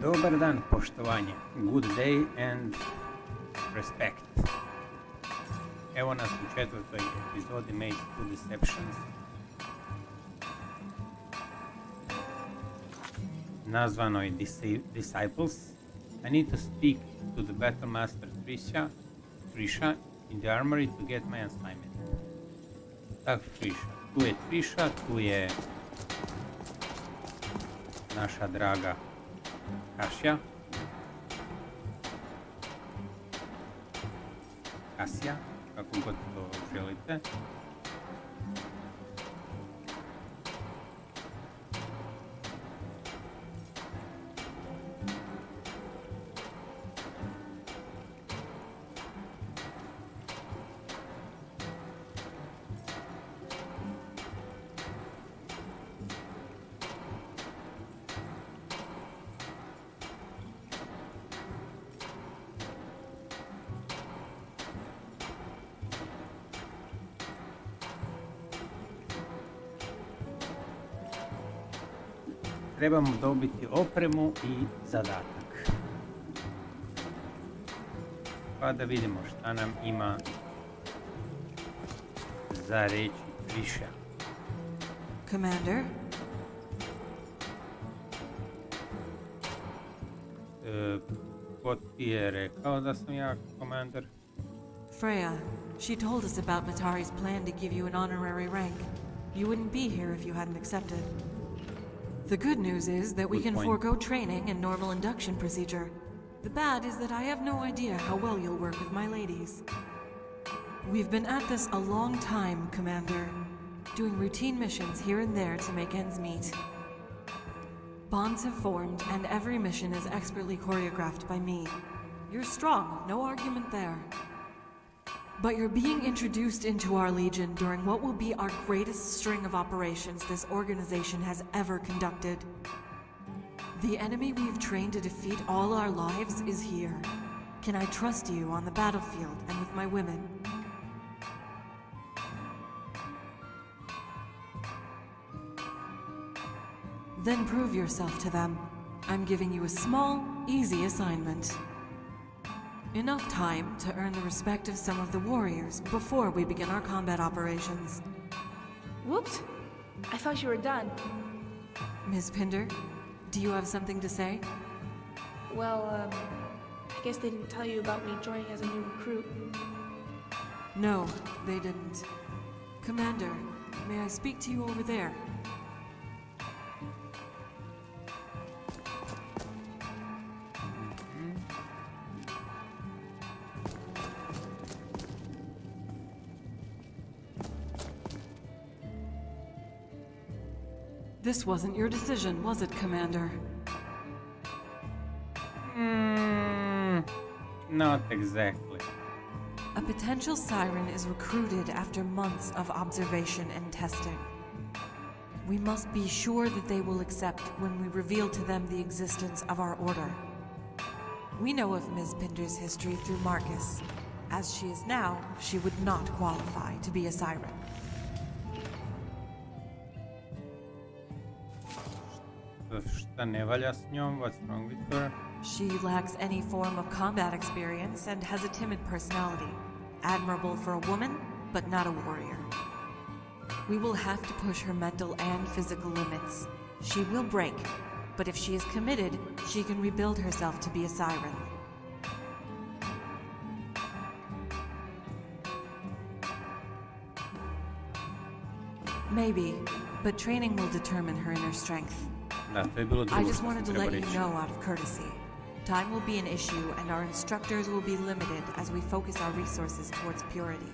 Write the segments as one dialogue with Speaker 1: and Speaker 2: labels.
Speaker 1: Dobar dan, poštovanje. Good day and respect. Evo nas u četvrtoj epizodi Maids to Deceptions. Nazvanoj Disciples. I need to speak to the Battlemaster Trisha in the armory to get my assignment. Tak, Trisha. Tu je Trisha, tu je naša draga Kasija. Kasija, kako god to želite. Trebamo dobiti opremu i zadatak. Pa da vidimo šta nam ima za reći Trisha.
Speaker 2: Commander?
Speaker 1: Ko ti je rekao da sam ja komander?
Speaker 2: Freya, she told us about Matari's plan to give you an honorary rank. You wouldn't be here if you hadn't accepted. The good news is that we can forego training and normal induction procedure. The bad is that I have no idea how well you'll work with my ladies. We've been at this a long time, Commander, doing routine missions here and there to make ends meet. Bonds have formed, and every mission is expertly choreographed by me. You're strong, no argument there. But you're being introduced into our Legion during what will be our greatest string of operations this organization has ever conducted. The enemy we've trained to defeat all our lives is here. Can I trust you on the battlefield and with my women? Then prove yourself to them. I'm giving you a small, easy assignment. Enough time to earn the respect of some of the warriors before we begin our combat operations.
Speaker 3: Whoops! I thought you were done.
Speaker 2: Ms. Pinder, do you have something to say?
Speaker 3: Well, I guess they didn't tell you about me joining as a new recruit.
Speaker 2: No, they didn't. Commander, may I speak to you over there? This wasn't your decision, was it, Commander?
Speaker 1: Not exactly.
Speaker 2: A potential siren is recruited after months of observation and testing. We must be sure that they will accept when we reveal to them the existence of our order. We know of Ms. Pinder's history through Marcus. As she is now, she would not qualify to be a siren.
Speaker 1: Šta ne valja s njom? What's wrong with her?
Speaker 2: She lacks any form of combat experience and has a timid personality. Admirable for a woman, but not a warrior. We will have to push her mental and physical limits. She will break, but if she is committed, she can rebuild herself to be a siren. Maybe, but training will determine her inner strength. I just wanted to let you know out of courtesy. Time will be an issue and our instructors will be limited as we focus our resources towards purity.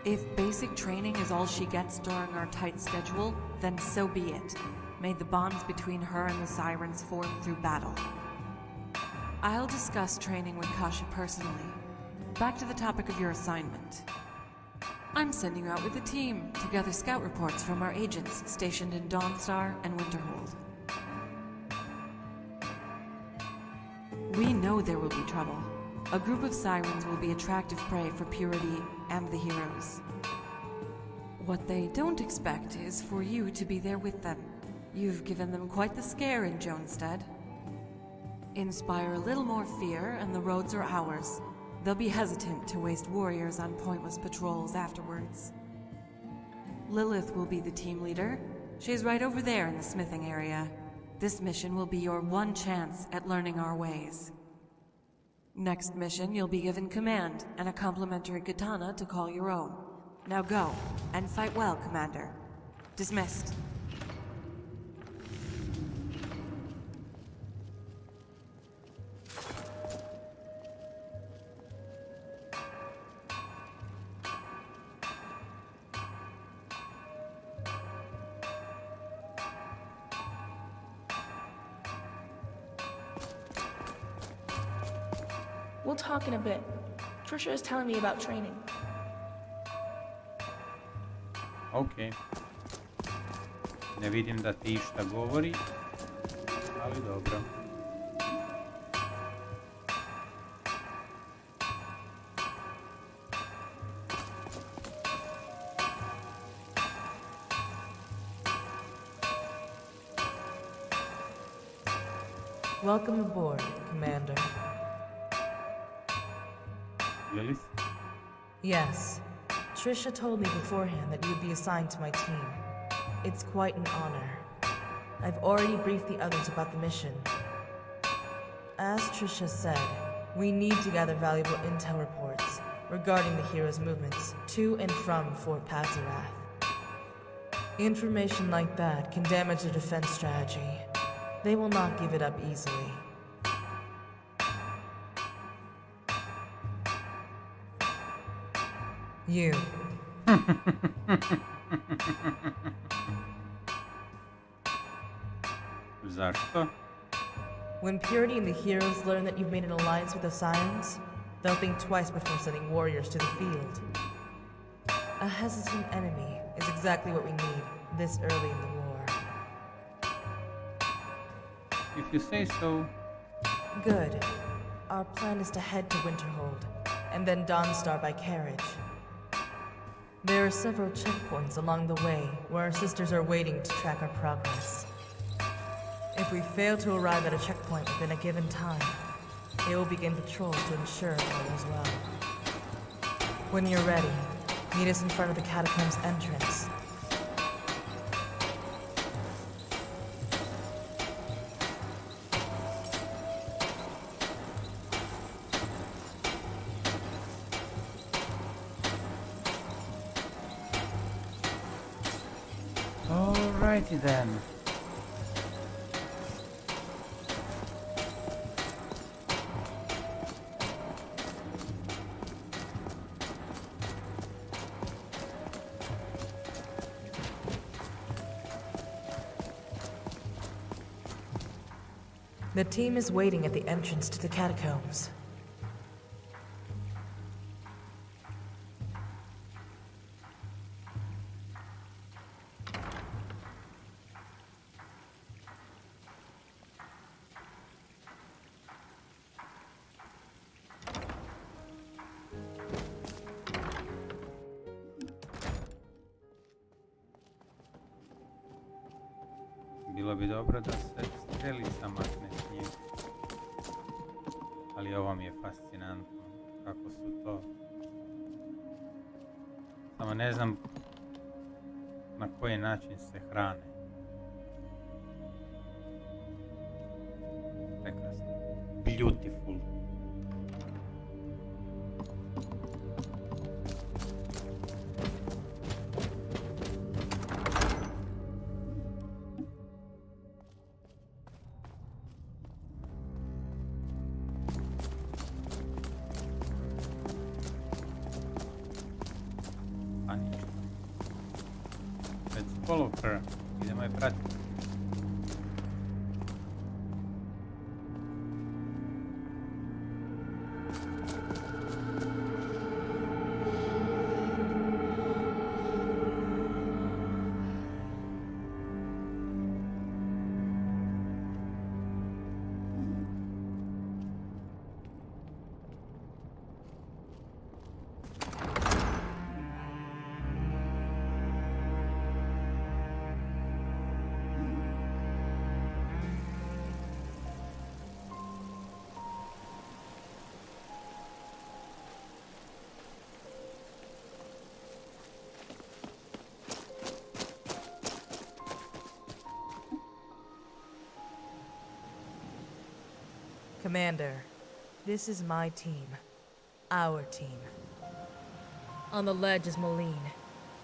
Speaker 2: If basic training is all she gets during our tight schedule, then so be it. May the bonds between her and the sirens form through battle. I'll discuss training with Kasha personally. Back to the topic of your assignment. I'm sending you out with a team to gather scout reports from our agents stationed in Dawnstar and Winterhold. We know there will be trouble. A group of sirens will be attractive prey for Purity and the heroes. What they don't expect is for you to be there with them. You've given them quite the scare in Jonestead. Inspire a little more fear, and the roads are ours. They'll be hesitant to waste warriors on pointless patrols afterwards. Lilith will be the team leader. She's right over there in the smithing area. This mission will be your one chance at learning our ways. Next mission, you'll be given command and a complimentary katana to call your own. Now go, and fight well, Commander. Dismissed.
Speaker 3: We'll talk in a bit. Trisha is telling me about training.
Speaker 1: Ok. Ne vidim da ti išta govori, ali dobro.
Speaker 4: Welcome aboard, Commander.
Speaker 1: Lilith?
Speaker 4: Yes. Trisha told me beforehand that you would be assigned to my team. It's quite an honor. I've already briefed the others about the mission. As Trisha said, we need to gather valuable intel reports regarding the heroes' movements to and from Fort Pazarath. Information like that can damage their defense strategy. They will not give it up easily. You.
Speaker 1: Zašto?
Speaker 4: When Purity and the heroes learn that you've made an alliance with the Sirens, they'll think twice before sending warriors to the field. A hesitant enemy is exactly what we need this early in the war.
Speaker 1: If you say so.
Speaker 4: Good. Our plan is to head to Winterhold, and then Dawnstar by carriage. There are several checkpoints along the way where our sisters are waiting to track our progress. If we fail to arrive at a checkpoint within a given time, they will begin patrols to ensure all is well. When you're ready, meet us in front of the catacombs entrance.
Speaker 1: Alrighty then.
Speaker 4: The team is waiting at the entrance to the catacombs.
Speaker 1: Bilo bi dobro da se strelica makne s njim. Ali ovo mi je fascinantno. Kako su to... Samo ne znam na koji način se hrane. Prekrasno. Beautiful. Let's follow her. Idemo je pratiti.
Speaker 4: Commander, this is my team. Our team. On the ledge is Moline,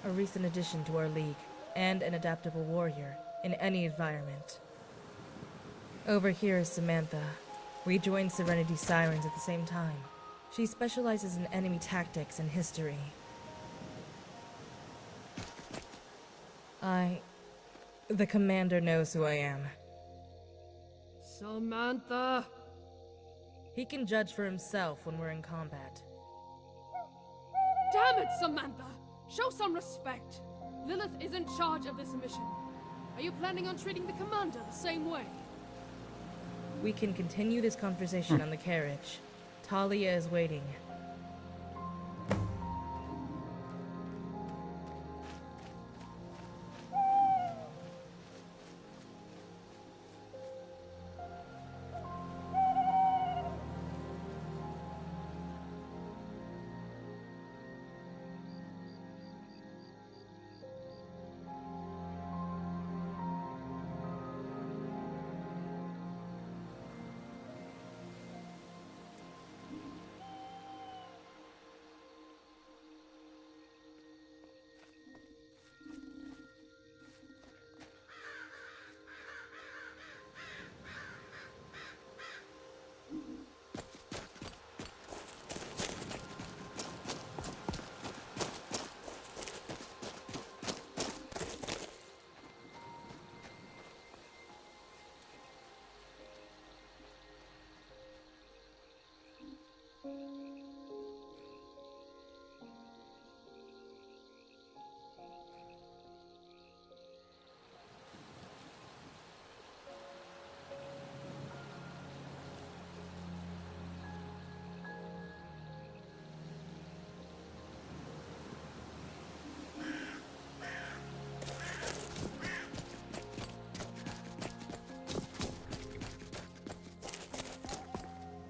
Speaker 4: a recent addition to our league, and an adaptable warrior in any environment. Over here is Samantha. We joined Serenity Sirens at the same time. She specializes in enemy tactics and history. The commander knows who I am.
Speaker 5: Samantha!
Speaker 4: He can judge for himself when we're in combat.
Speaker 5: Damn it, Samantha! Show some respect! Lilith is in charge of this mission. Are you planning on treating the commander the same way?
Speaker 4: We can continue this conversation on the carriage. Talia is waiting.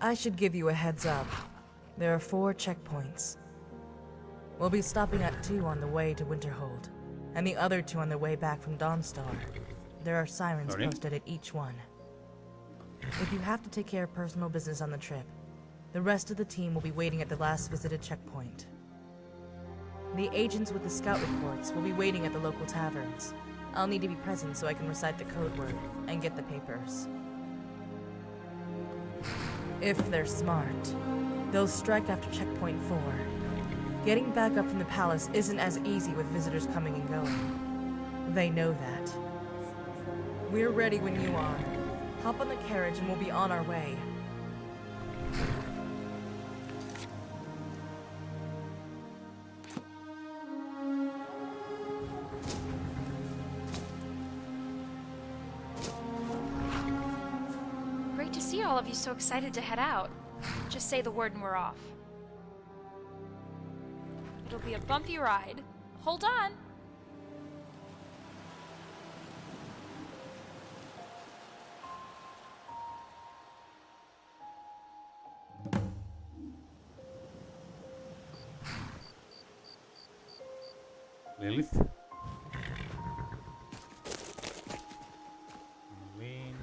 Speaker 4: I should give you a heads up. There are 4 checkpoints. We'll be stopping at 2 on the way to Winterhold, and the other 2 on the way back from Dawnstar. There are sirens posted at each one. If you have to take care of personal business on the trip, the rest of the team will be waiting at the last visited checkpoint. The agents with the scout reports will be waiting at the local taverns. I'll need to be present so I can recite the code word and get the papers. If they're smart, they'll strike after checkpoint 4. Getting back up from the palace isn't as easy with visitors coming and going. They know that. We're ready when you are. Hop on the carriage and we'll be on our way.
Speaker 6: Great to see all of you so excited to head out. Just say the word and we're off. It'll be a bumpy ride. Hold on!
Speaker 1: Lilith. Moline.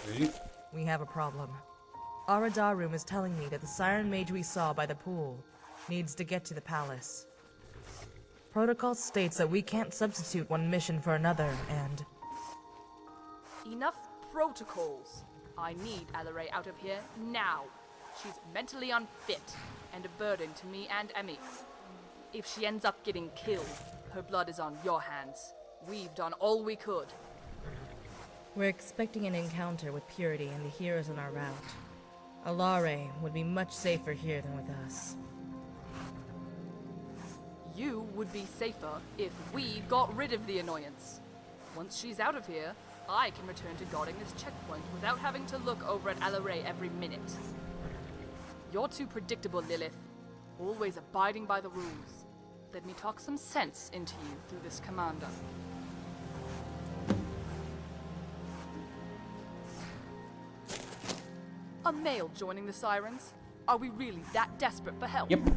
Speaker 1: Lilith.
Speaker 4: We have a problem. Aradarum is telling me that the Siren Mage we saw by the pool needs to get to the palace. Protocol states that we can't substitute one mission for another, and...
Speaker 7: Enough protocols. I need Alaray out of here now. She's mentally unfit and a burden to me and Emmy. If she ends up getting killed, her blood is on your hands. We've done all we could.
Speaker 4: We're expecting an encounter with Purity and the heroes on our route. Alare would be much safer here than with us.
Speaker 7: You would be safer if we got rid of the annoyance. Once she's out of here, I can return to guarding this checkpoint without having to look over at Alaray every minute. You're too predictable, Lilith. Always abiding by the rules. Let me talk some sense into you through this commander. A male joining the Sirens? Are we really that desperate for help?
Speaker 1: Yep.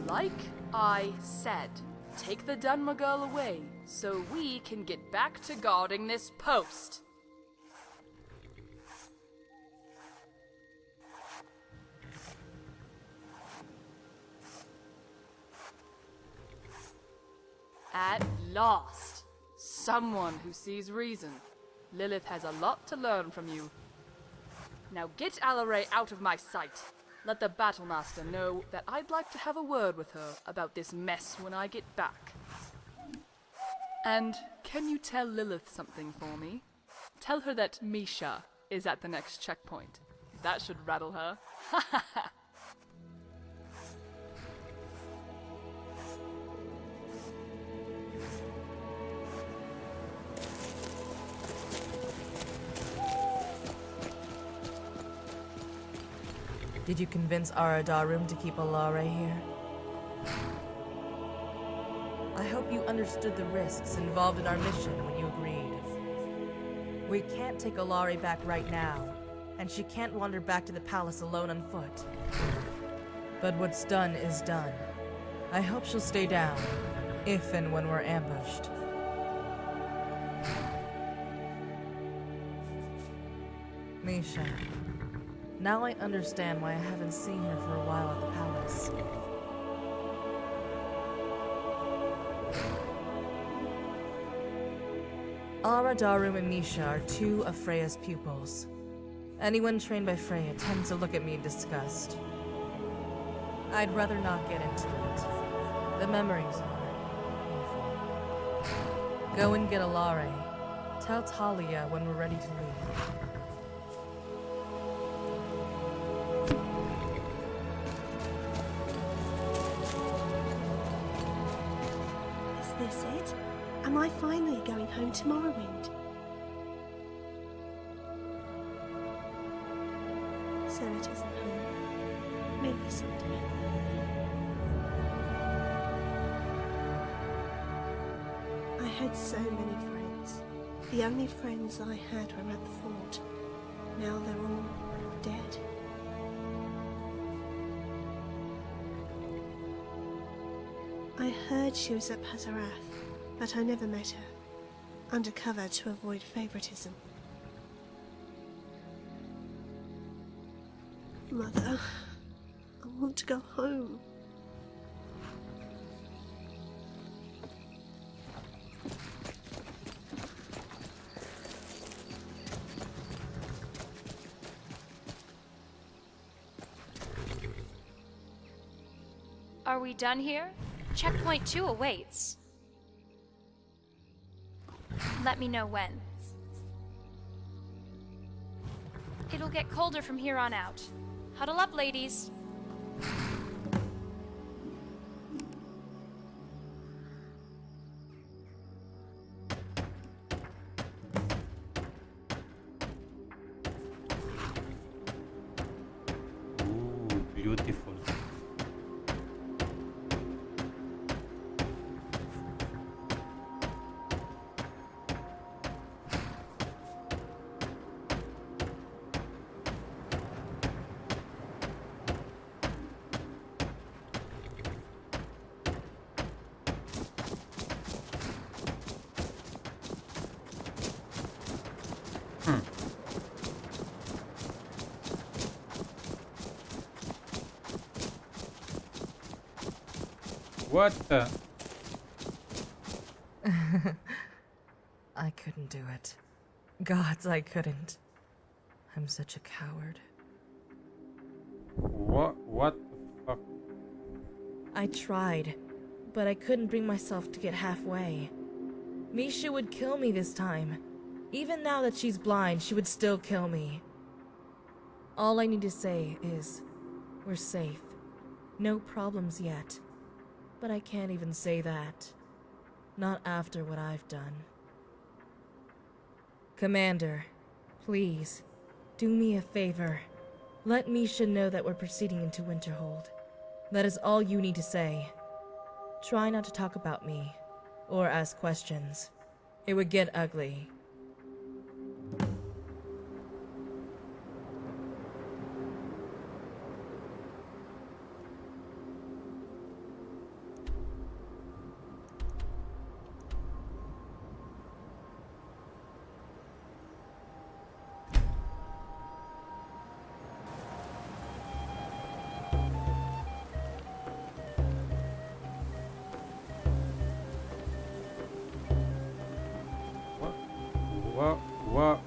Speaker 7: Like I said, take the Dunma girl away, so we can get back to guarding this post. At last, someone who sees reason. Lilith has a lot to learn from you. Now get Alaray out of my sight. Let the Battlemaster know that I'd like to have a word with her about this mess when I get back. And can you tell Lilith something for me? Tell her that Misha is at the next checkpoint. That should rattle her. Ha ha ha!
Speaker 4: Did you convince Aradarum to keep Alare here? I hope you understood the risks involved in our mission when you agreed. We can't take Alare back right now, and she can't wander back to the palace alone on foot. But what's done is done. I hope she'll stay down, if and when we're ambushed. Misha. Now I understand why I haven't seen her for a while at the palace. Aradarum and Misha are two of Freya's pupils. Anyone trained by Freya tends to look at me in disgust. I'd rather not get into it. The memories are painful. Go and get Alare. Tell Talia when we're ready to leave.
Speaker 8: Is this it? Am I finally going home to Morrowind? So it isn't home. Maybe someday. I had so many friends. The only friends I had were at the fort. Now they're all dead. I heard she was at Patarath, but I never met her. Undercover to avoid favoritism. Mother, I want to go home.
Speaker 6: Are we done here? Checkpoint 2 awaits. Let me know when. It'll get colder from here on out. Huddle up, ladies.
Speaker 1: Ooh, beautiful. What the?
Speaker 4: I couldn't do it. Gods, I couldn't. I'm such a coward.
Speaker 1: What the fuck?
Speaker 4: I tried, but I couldn't bring myself to get halfway. Misha would kill me this time. Even now that she's blind, she would still kill me. All I need to say is, we're safe. No problems yet. But I can't even say that. Not after what I've done. Commander, please, do me a favor. Let Misha know that we're proceeding into Winterhold. That is all you need to say. Try not to talk about me, or ask questions. It would get ugly.
Speaker 1: What?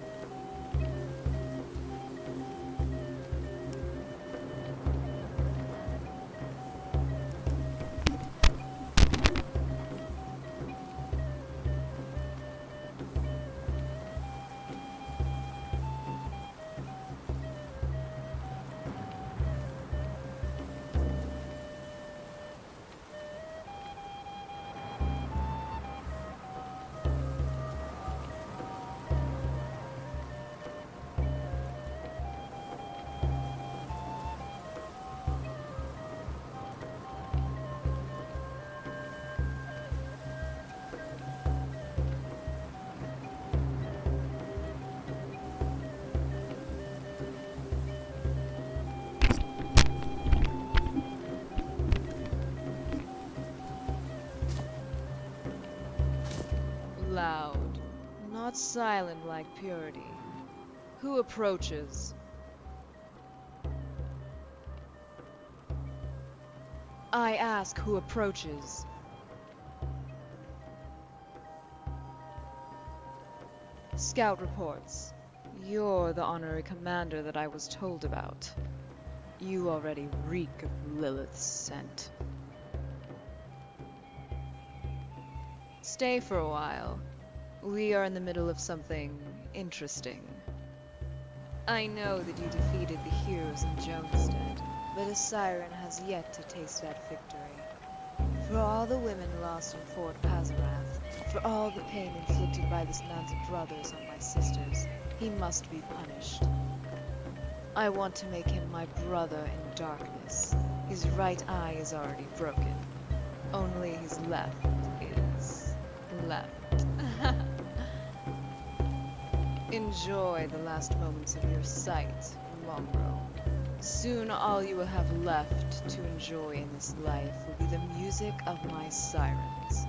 Speaker 9: Loud, not silent like purity. Who approaches? I ask who approaches. Scout reports. You're the honorary commander that I was told about. You already reek of Lilith's scent. Stay for a while. We are in the middle of something interesting. I know that you defeated the heroes in Jonestead, but a siren has yet to taste that victory. For all the women lost in Fort Pazarath, for all the pain inflicted by this man's brothers on my sisters, he must be punished. I want to make him my brother in darkness. His right eye is already broken. Only his left is left. Enjoy the last moments of your sight, Mongrel. Soon all you will have left to enjoy in this life will be the music of my sirens.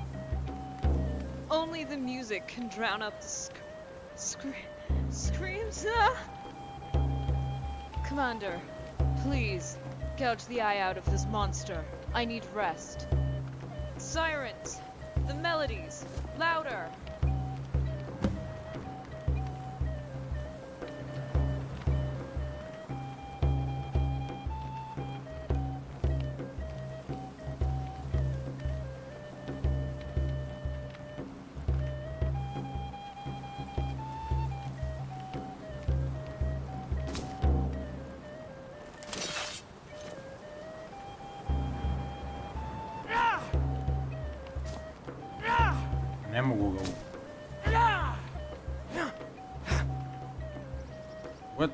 Speaker 9: Only the music can drown out the screams. Commander, please, gouge the eye out of this monster. I need rest. Sirens! The melodies! Louder!
Speaker 1: Ne mogu ga What?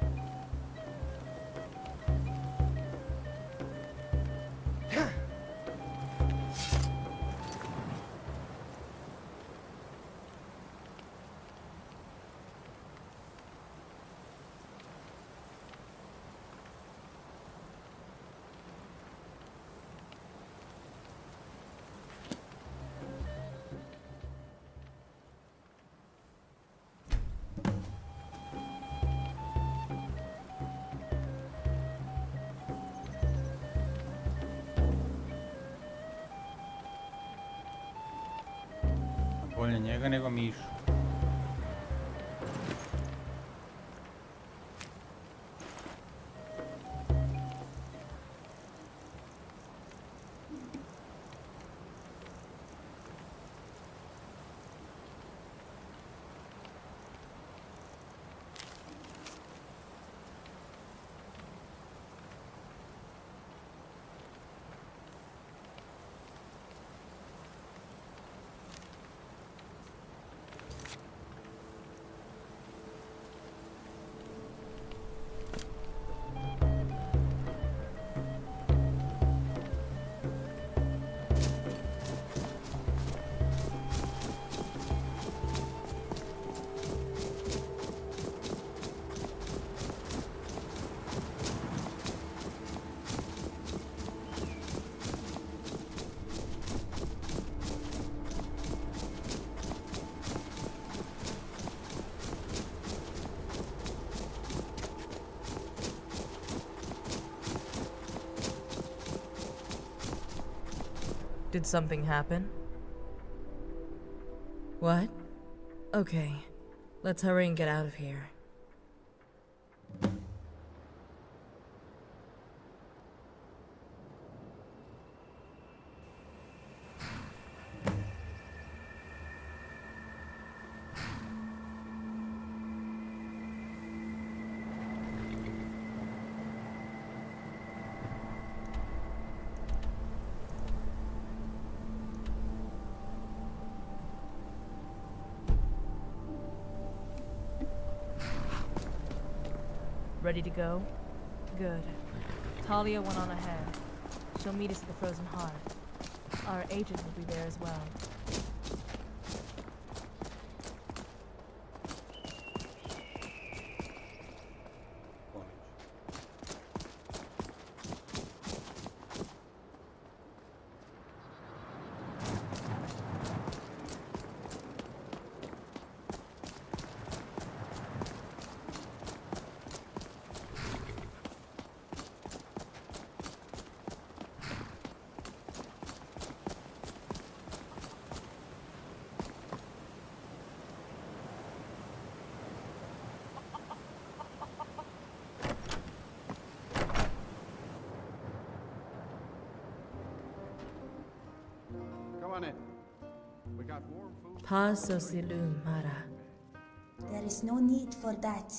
Speaker 1: Bolje njega nego mišu.
Speaker 4: Did something happen? What? Okay. Let's hurry and get out of here. Ready to go? Good. Talia went on ahead. She'll meet us at the Frozen Hearth. Our agent will be there as well.
Speaker 10: On it. We got warm food.
Speaker 4: Mara.
Speaker 11: There is no need for that.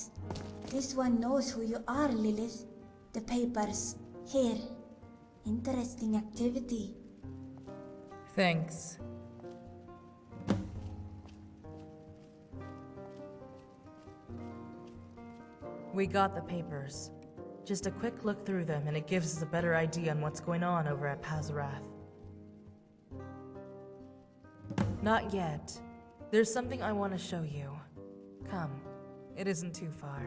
Speaker 11: This one knows who you are, Lilith. The papers. Here. Interesting activity.
Speaker 4: Thanks. We got the papers. Just a quick look through them and it gives us a better idea on what's going on over at Pazarath. Not yet. There's something I want to show you. Come. It isn't too far.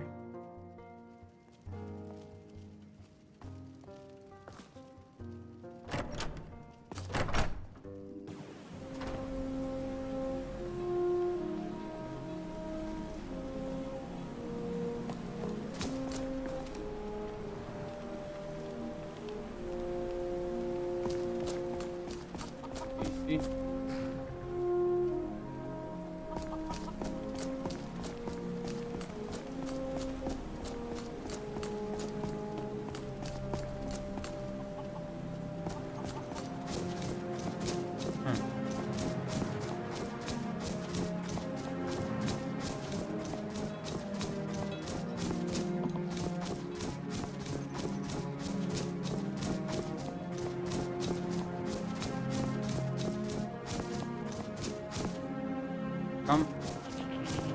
Speaker 1: Come.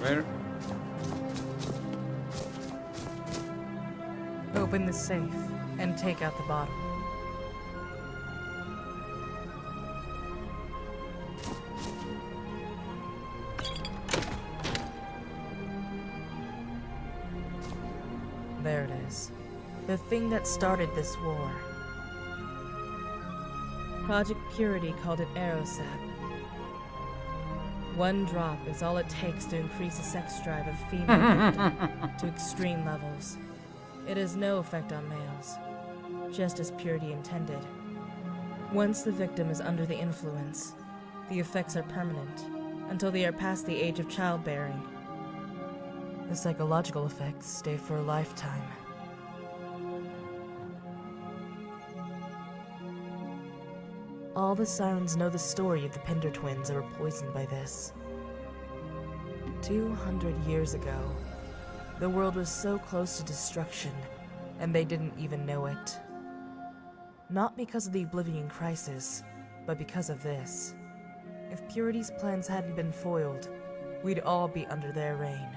Speaker 1: Where?
Speaker 4: Open the safe and take out the bottle. There it is. The thing that started this war. Project Purity called it Aerosap. One drop is all it takes to increase the sex drive of female victim to extreme levels. It has no effect on males, just as Purity intended. Once the victim is under the influence, the effects are permanent until they are past the age of childbearing. The psychological effects stay for a lifetime. All the Sirens know the story of the Pinder twins that were poisoned by this. 200 years ago, the world was so close to destruction, and they didn't even know it. Not because of the Oblivion Crisis, but because of this. If Purity's plans hadn't been foiled, we'd all be under their reign.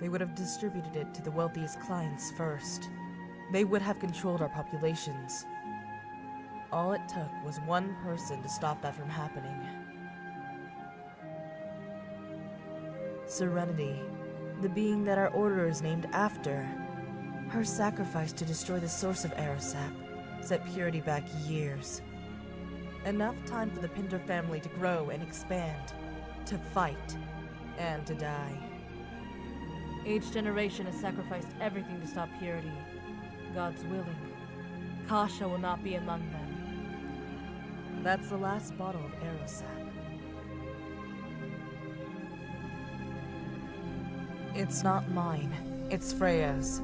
Speaker 4: They would have distributed it to the wealthiest clients first. They would have controlled our populations. All it took was one person to stop that from happening. Serenity, the being that our order is named after. Her sacrifice to destroy the source of Aerosap set Purity back years. Enough time for the Pinder family to grow and expand, to fight, and to die. Each generation has sacrificed everything to stop Purity. God's willing. Kasha will not be among them. That's the last bottle of Aerosap. It's not mine. It's Freya's.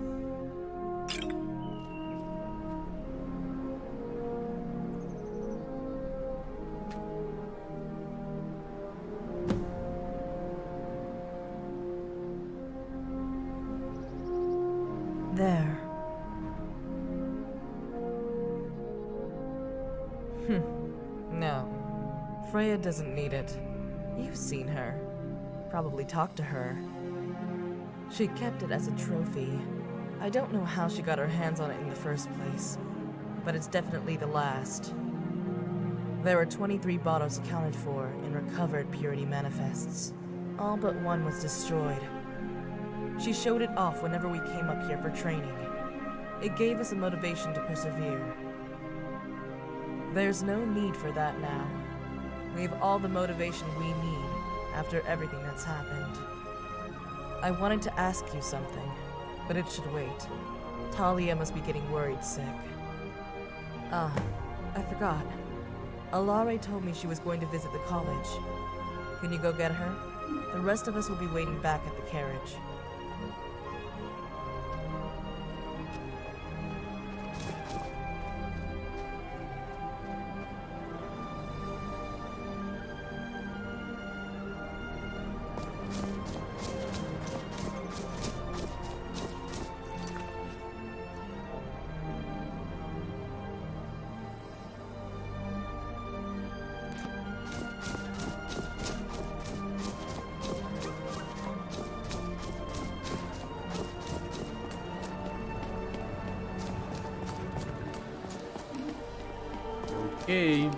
Speaker 4: There. No. Freya doesn't need it. You've seen her. Probably talked to her. She kept it as a trophy. I don't know how she got her hands on it in the first place, but it's definitely the last. There were 23 bottles accounted for in recovered purity manifests. All but one was destroyed. She showed it off whenever we came up here for training. It gave us a motivation to persevere. There's no need for that now. We have all the motivation we need after everything that's happened. I wanted to ask you something, but it should wait. Talia must be getting worried sick. Ah, I forgot. Alare told me she was going to visit the college. Can you go get her? The rest of us will be waiting back at the carriage.
Speaker 1: Okay.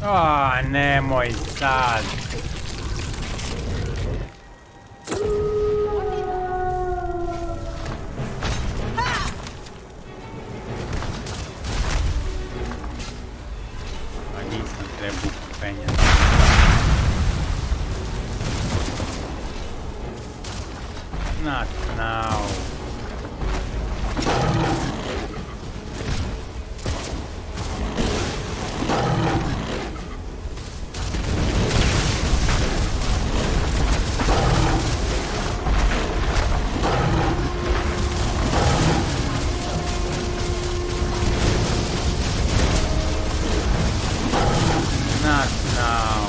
Speaker 1: Ah, nemoj sad. A nisam trebao penjati. Not now. Not now.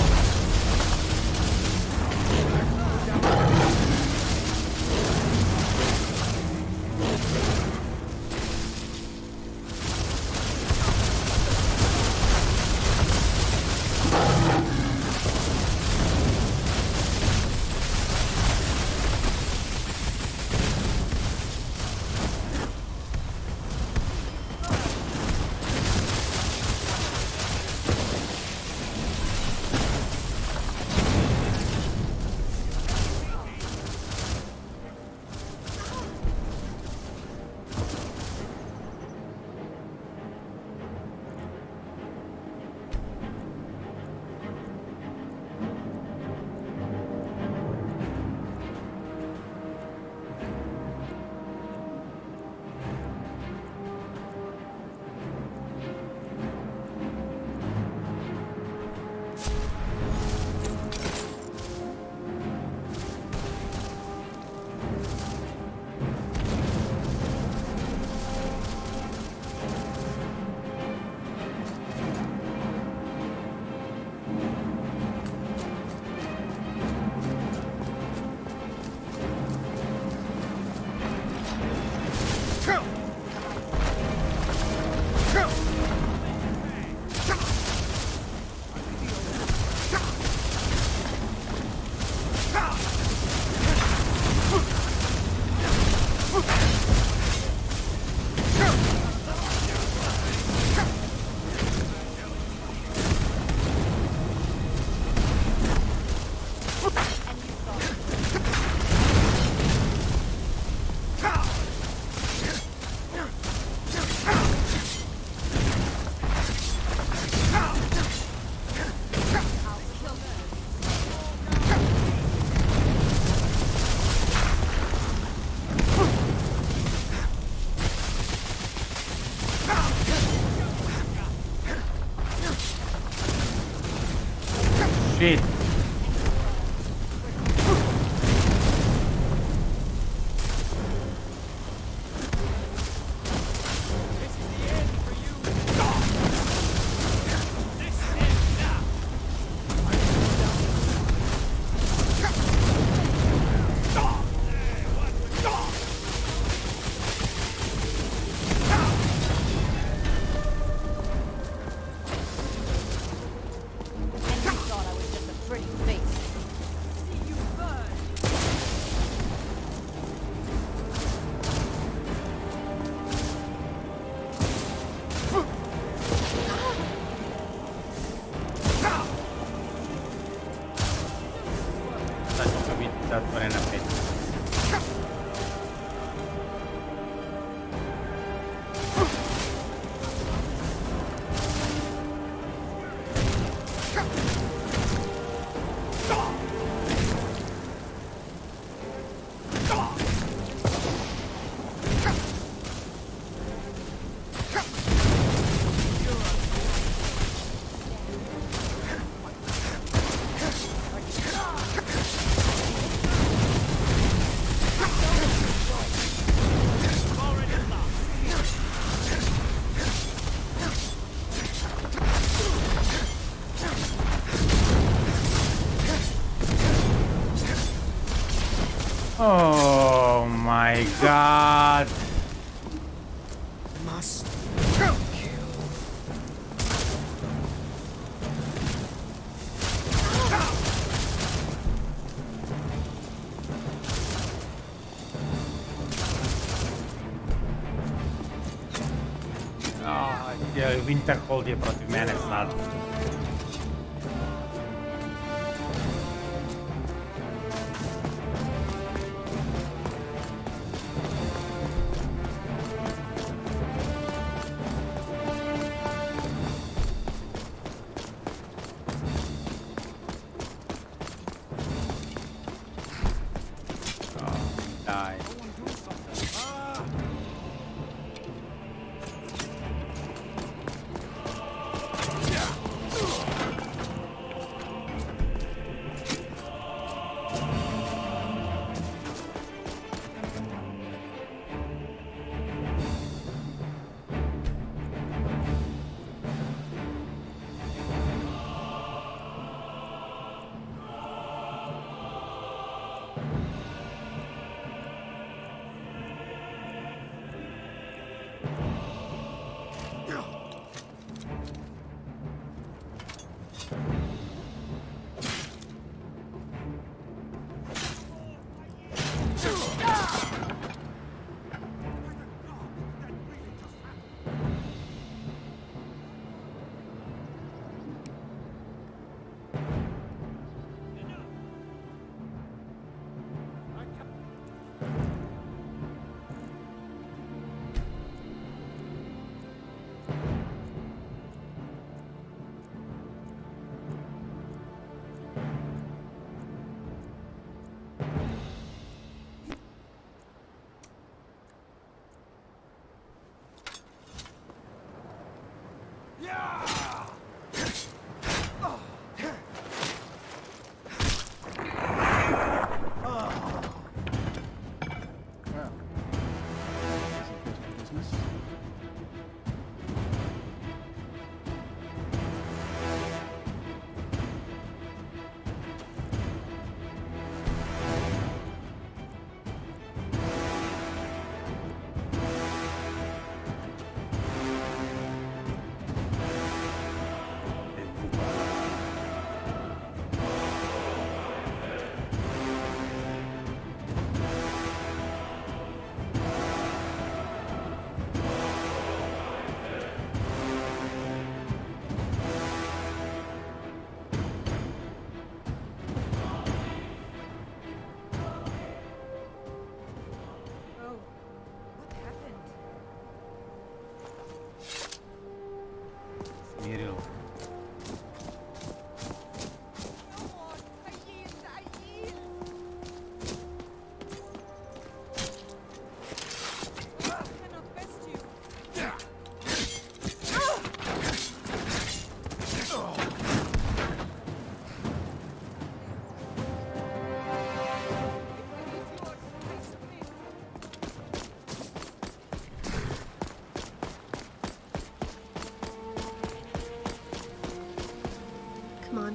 Speaker 1: shit. Oh my god.
Speaker 10: Must kill.
Speaker 1: Winterhold je protiv mene sad.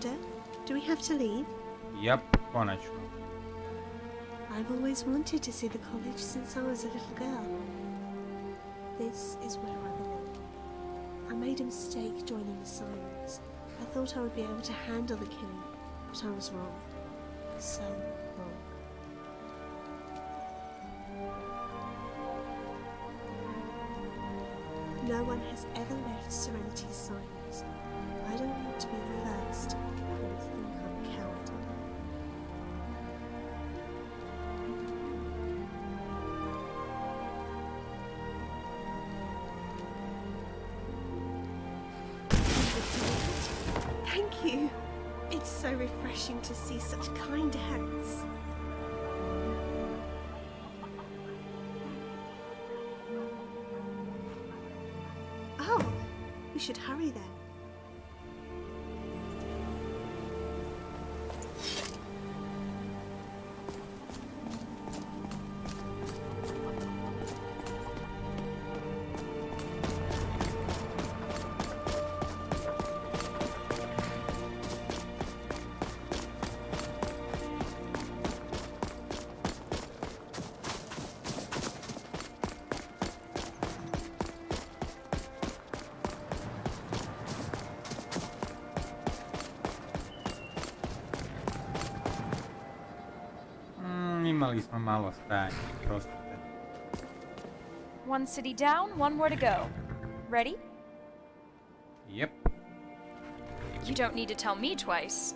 Speaker 8: Commander, do we have to leave?
Speaker 1: Yep, konačno.
Speaker 8: I've always wanted to see the college since I was a little girl. This is where I belong. I made a mistake joining the Sirens. I thought I would be able to handle the killing, but I was wrong. So wrong. No one has ever left Serenity's Sirens. I don't want to be the first who would think I'm a coward. Thank you. It's so refreshing to see such kind hands. Oh, we should hurry then.
Speaker 1: Imali smo malo stajanje, prostite.
Speaker 6: One city down, one more to go. Ready?
Speaker 1: Yep.
Speaker 6: You don't need to tell me twice.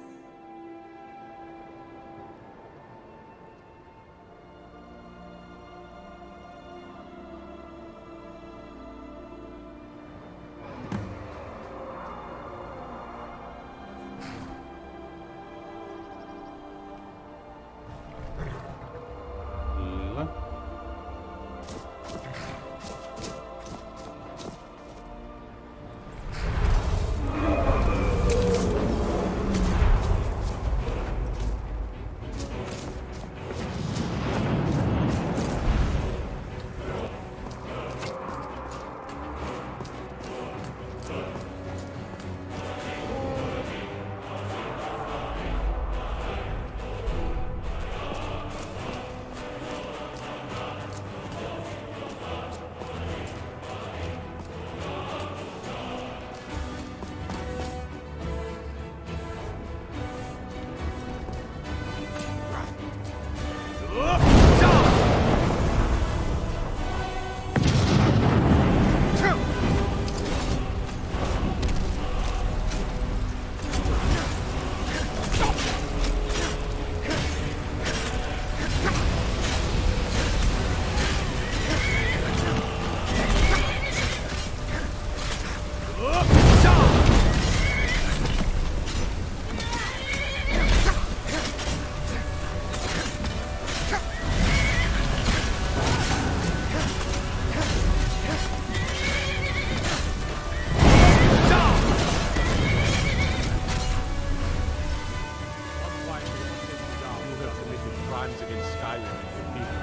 Speaker 10: Crimes against Skyrim and your people.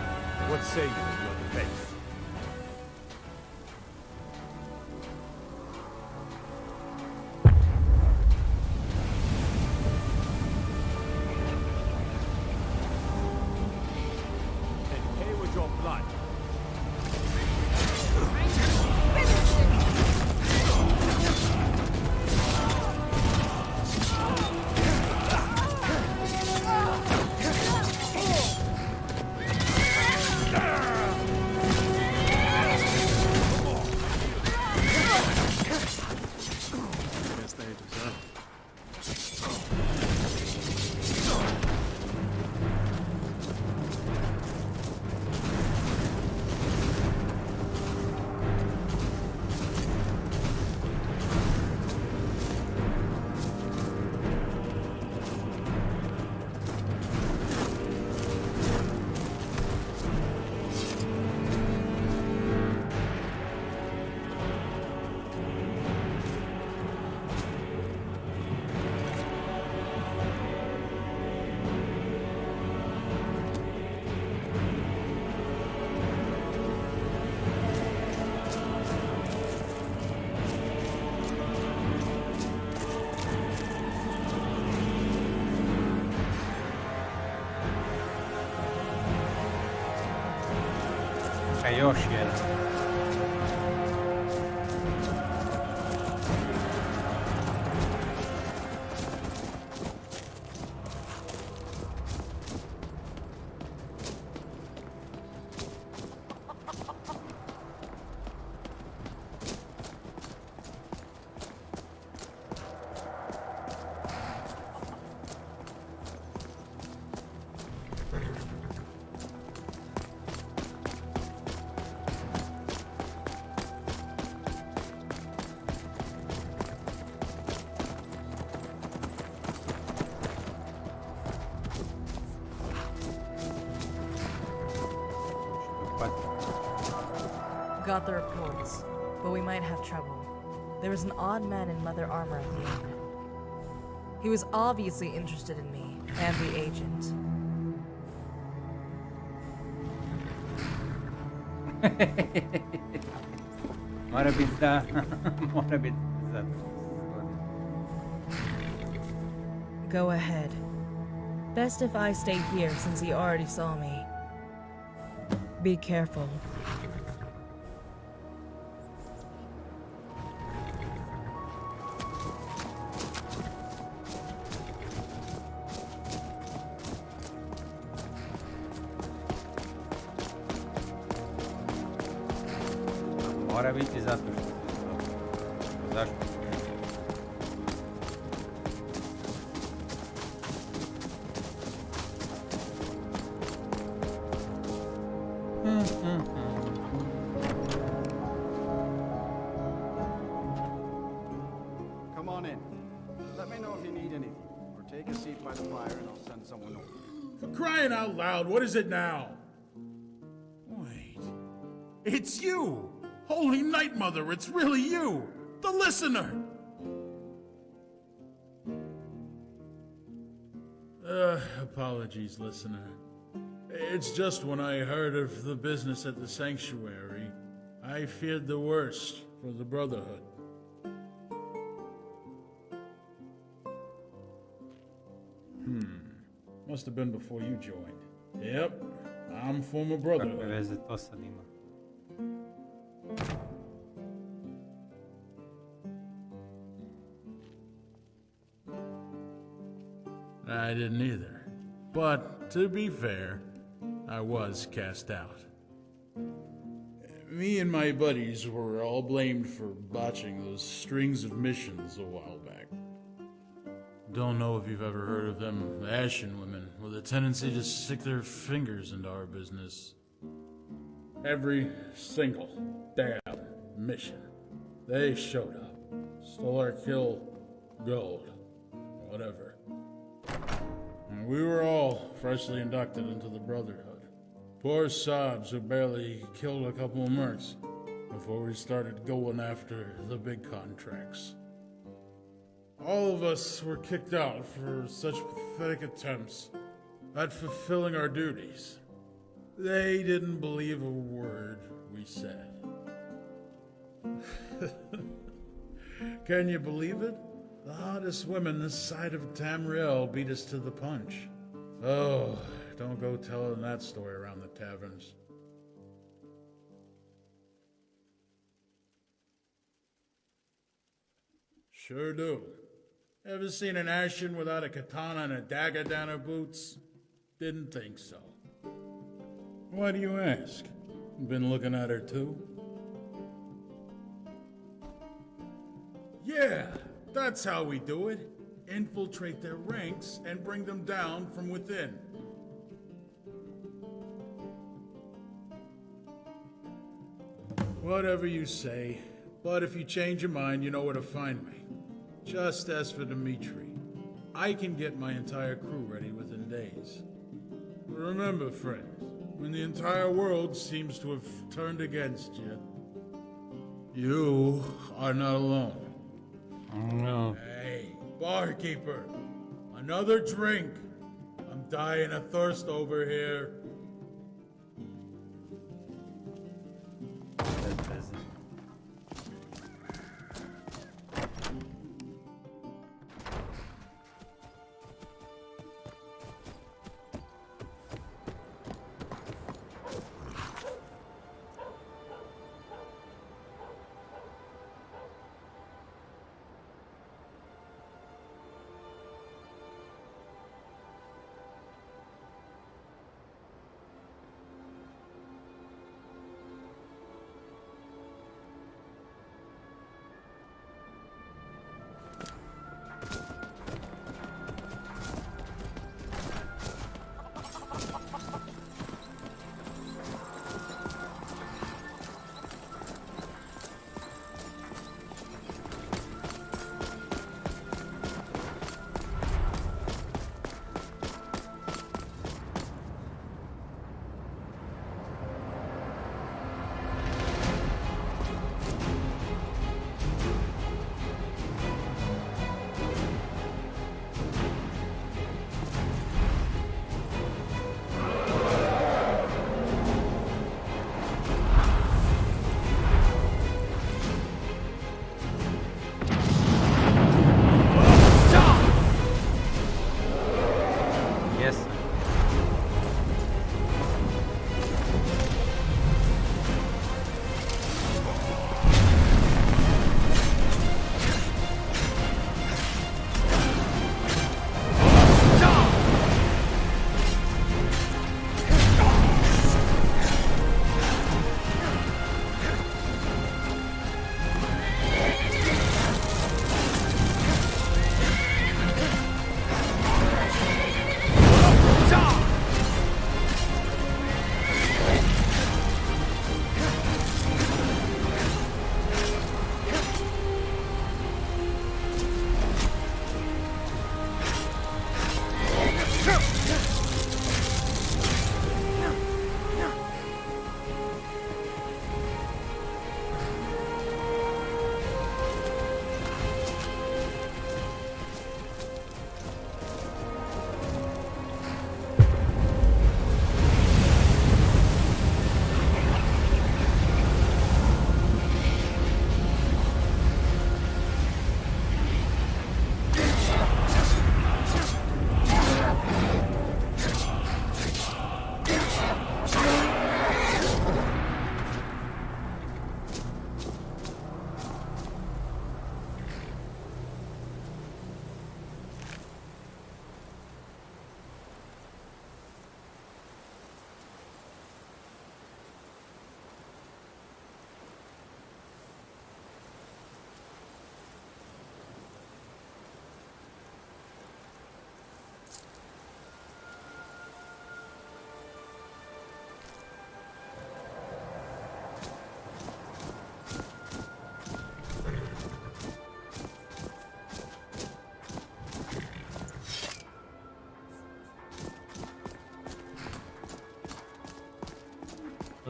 Speaker 10: What say you in your defense? Then pay with your blood.
Speaker 1: još jedan.
Speaker 4: Got the reports, but we might have trouble. There was an odd man in leather armor at the end. He was obviously interested in me and the agent.
Speaker 1: Mora biti da, mora biti za.
Speaker 4: Go ahead. Best if I stay here since he already saw me. Be careful.
Speaker 1: Mora biti zato što se to. Zašto?
Speaker 12: Come on in. Let me know if you need anything, or take a seat by the fire and I'll send someone over.
Speaker 10: For crying out loud, what is it now? Wait. It's you! Holy Night Mother, it's really you! The listener! Apologies, listener. It's just when I heard of the business at the sanctuary, I feared the worst for the Brotherhood. Must have been before you joined. Yep, I'm former
Speaker 1: Kakve
Speaker 10: Brotherhood.
Speaker 1: veze to sad ima?
Speaker 10: I didn't either. But, to be fair, I was cast out. Me and my buddies were all blamed for botching those strings of missions a while back. Don't know if you've ever heard of them Ashen women with a tendency to stick their fingers into our business. Every single damn mission. They showed up, stole our kill, gold, whatever. And we were all freshly inducted into the Brotherhood. Poor sobs who barely killed a couple of mercs before we started going after the big contracts. All of us were kicked out for such pathetic attempts at fulfilling our duties. They didn't believe a word we said. Can you believe it? The hottest women this side of Tamriel beat us to the punch. Oh, don't go telling that story around the taverns. Sure do. Ever seen an Ashen without a katana and a dagger down her boots? Didn't think so. Why do you ask? Been looking at her too? Yeah, that's how we do it. Infiltrate their ranks and bring them down from within. Whatever you say, but if you change your mind, you know where to find me. Just ask for Dimitri. I can get my entire crew ready within days. Remember, friends, when the entire world seems to have turned against you, you are not alone.
Speaker 1: No.
Speaker 10: Hey, barkeeper, another drink. I'm dying of thirst over here.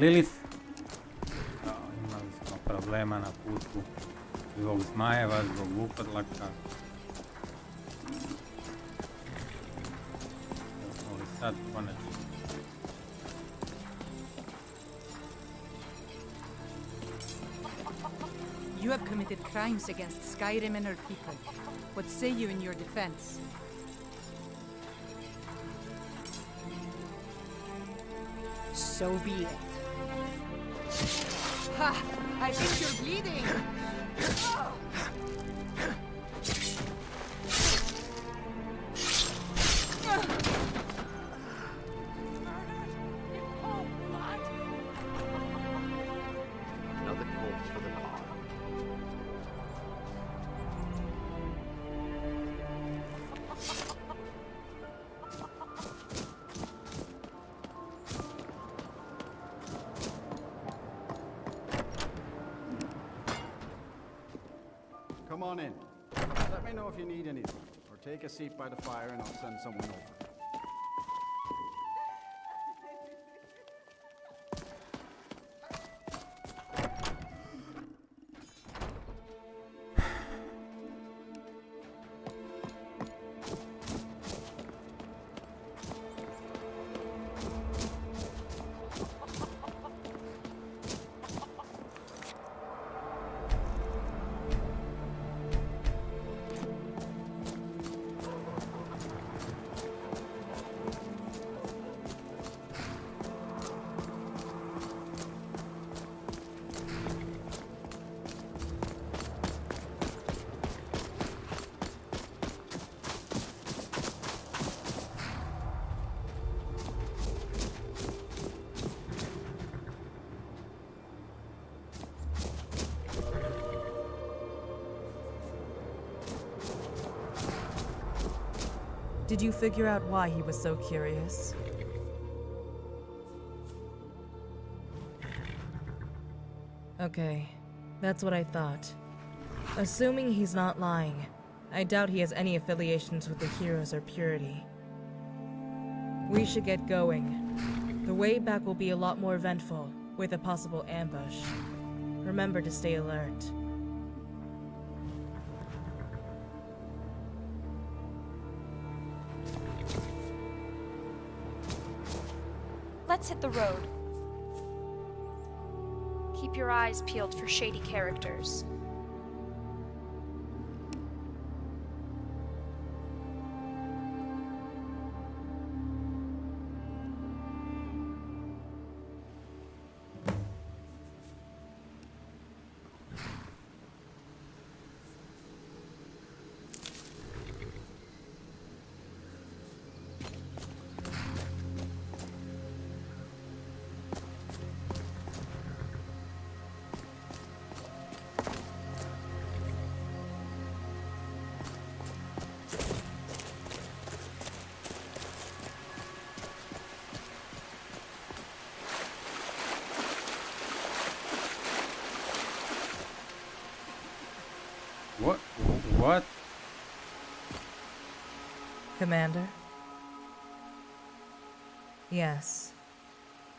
Speaker 1: Lilith. Imali smo problema na putu zbog zmajeva, zbog lukodlaka. Jesmo li sad konačno?
Speaker 13: You have committed crimes against Skyrim and her people. What say you in your defense? So be it. Ha! I think you're bleeding!
Speaker 12: Another corpse for the car. Come on in. Let me know if you need anything, or take a seat by the fire and I'll send someone over.
Speaker 4: Did you figure out why he was so curious? Okay, that's what I thought. Assuming he's not lying, I doubt he has any affiliations with the heroes or Purity. We should get going. The way back will be a lot more eventful, with a possible ambush. Remember to stay alert.
Speaker 6: Let's hit the road. Keep your eyes peeled for shady characters.
Speaker 1: What?
Speaker 4: Commander? Yes.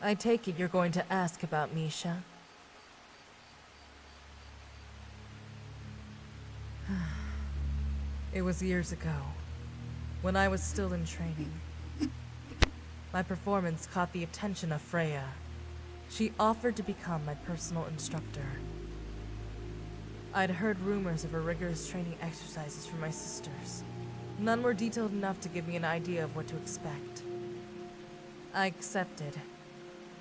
Speaker 4: I take it you're going to ask about Misha. It was years ago, when I was still in training. My performance caught the attention of Freya. She offered to become my personal instructor. I'd heard rumors of her rigorous training exercises from my sisters. None were detailed enough to give me an idea of what to expect. I accepted.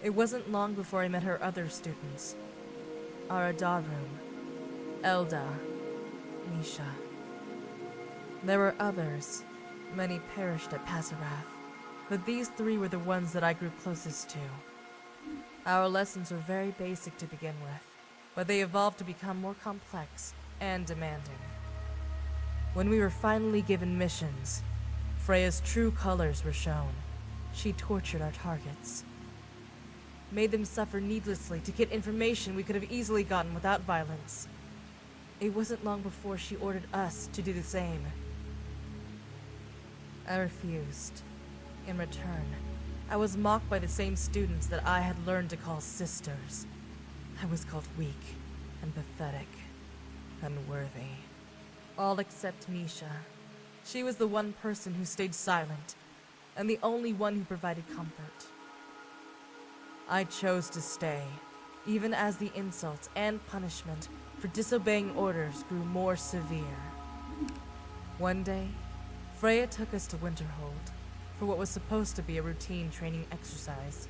Speaker 4: It wasn't long before I met her other students. Aradarum, Elda, Misha. There were others. Many perished at Pasarath, but these three were the ones that I grew closest to. Our lessons were very basic to begin with, but they evolved to become more complex and demanding. When we were finally given missions, Freya's true colors were shown. She tortured our targets, made them suffer needlessly to get information we could have easily gotten without violence. It wasn't long before she ordered us to do the same. I refused. In return, I was mocked by the same students that I had learned to call sisters. I was called weak and pathetic, unworthy. All except Misha. She was the one person who stayed silent, and the only one who provided comfort. I chose to stay, even as the insults and punishment for disobeying orders grew more severe. One day, Freya took us to Winterhold for what was supposed to be a routine training exercise.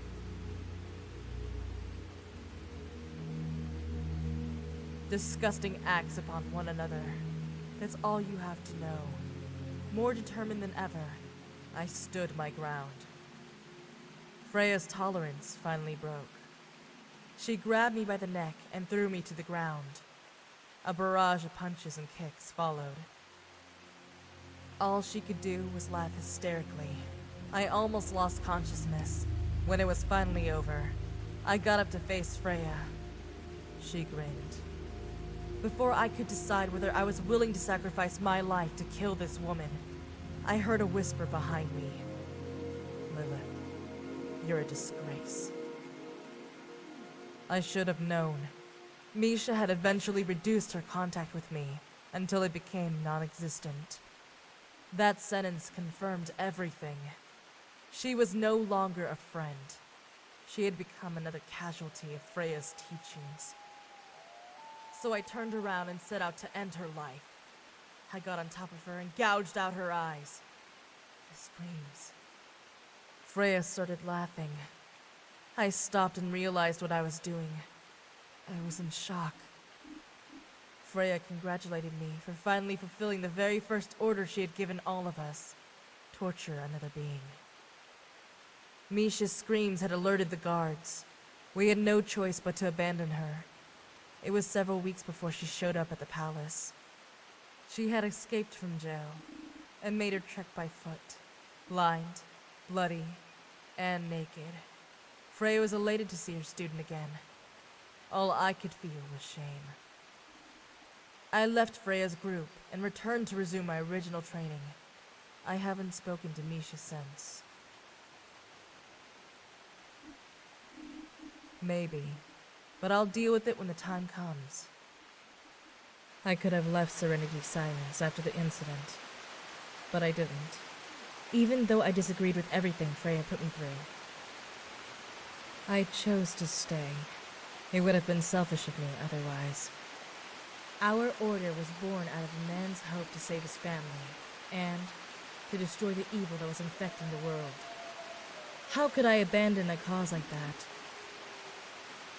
Speaker 4: Disgusting acts upon one another. That's all you have to know. More determined than ever, I stood my ground. Freya's tolerance finally broke. She grabbed me by the neck and threw me to the ground. A barrage of punches and kicks followed. All she could do was laugh hysterically. I almost lost consciousness. When it was finally over, I got up to face Freya. She grinned. Before I could decide whether I was willing to sacrifice my life to kill this woman, I heard a whisper behind me. Lilith, you're a disgrace. I should have known. Misha had eventually reduced her contact with me until it became non-existent. That sentence confirmed everything. She was no longer a friend. She had become another casualty of Freya's teachings. So I turned around and set out to end her life. I got on top of her and gouged out her eyes. The screams. Freya started laughing. I stopped and realized what I was doing. I was in shock. Freya congratulated me for finally fulfilling the very first order she had given all of us: torture another being. Misha's screams had alerted the guards. We had no choice but to abandon her. It was several weeks before she showed up at the palace. She had escaped from jail and made her trek by foot, blind, bloody, and naked. Freya was elated to see her student again. All I could feel was shame. I left Freya's group and returned to resume my original training. I haven't spoken to Misha since. Maybe, but I'll deal with it when the time comes. I could have left Serenity Sirens after the incident, but I didn't, even though I disagreed with everything Freya put me through. I chose to stay. It would have been selfish of me otherwise. Our order was born out of a man's hope to save his family, and to destroy the evil that was infecting the world. How could I abandon a cause like that?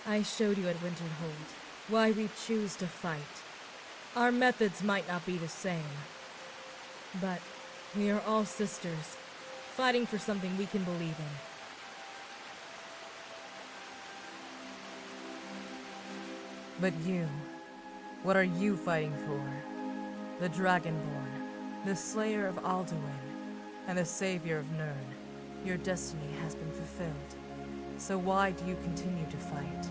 Speaker 4: I showed you at Winterhold why we choose to fight. Our methods might not be the same, but we are all sisters, fighting for something we can believe in. But you, what are you fighting for? The Dragonborn, the Slayer of Alduin, and the Savior of Nirn. Your destiny has been fulfilled. So why do you continue to fight?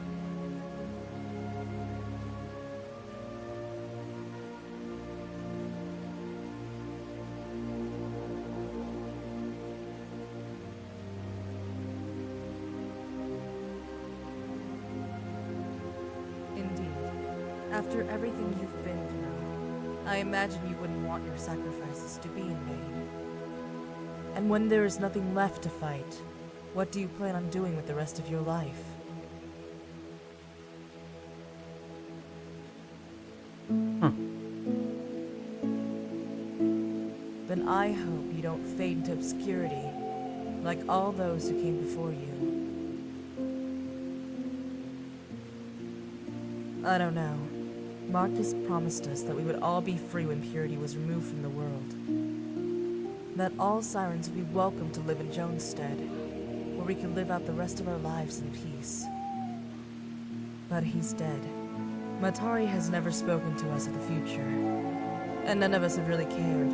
Speaker 4: Indeed. After everything you've been through, I imagine you wouldn't want your sacrifices to be in vain. And when there is nothing left to fight, what do you plan on doing with the rest of your life? Then I hope you don't fade into obscurity, like all those who came before you. I don't know. Marcus promised us that we would all be free when purity was removed from the world. That all sirens would be welcome to live in Jonestead, where we could live out the rest of our lives in peace. But he's dead. Matari has never spoken to us of the future, and none of us have really cared.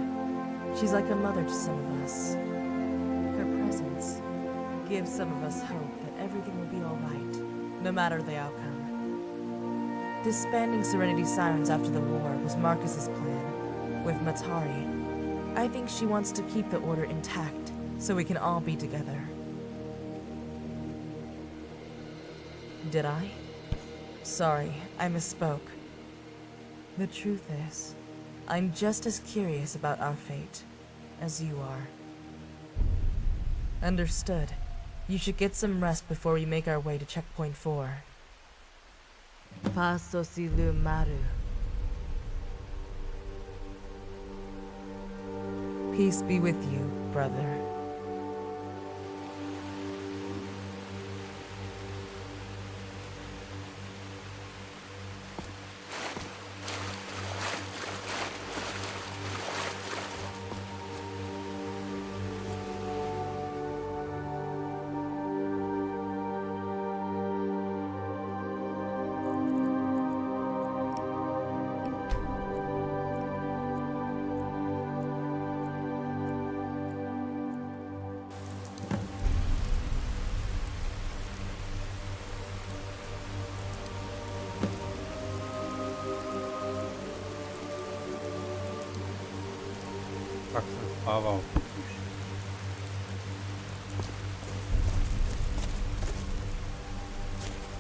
Speaker 4: She's like a mother to some of us. Her presence gives some of us hope that everything will be all right, no matter the outcome. Disbanding Serenity Sirens after the war was Marcus's plan, with Matari. I think she wants to keep the order intact, so we can all be together. Did I? Sorry, I misspoke. The truth is, I'm just as curious about our fate as you are. Understood. You should get some rest before we make our way to checkpoint 4. Pasosilu Maru. Peace be with you, brother.
Speaker 1: Как jsem spával.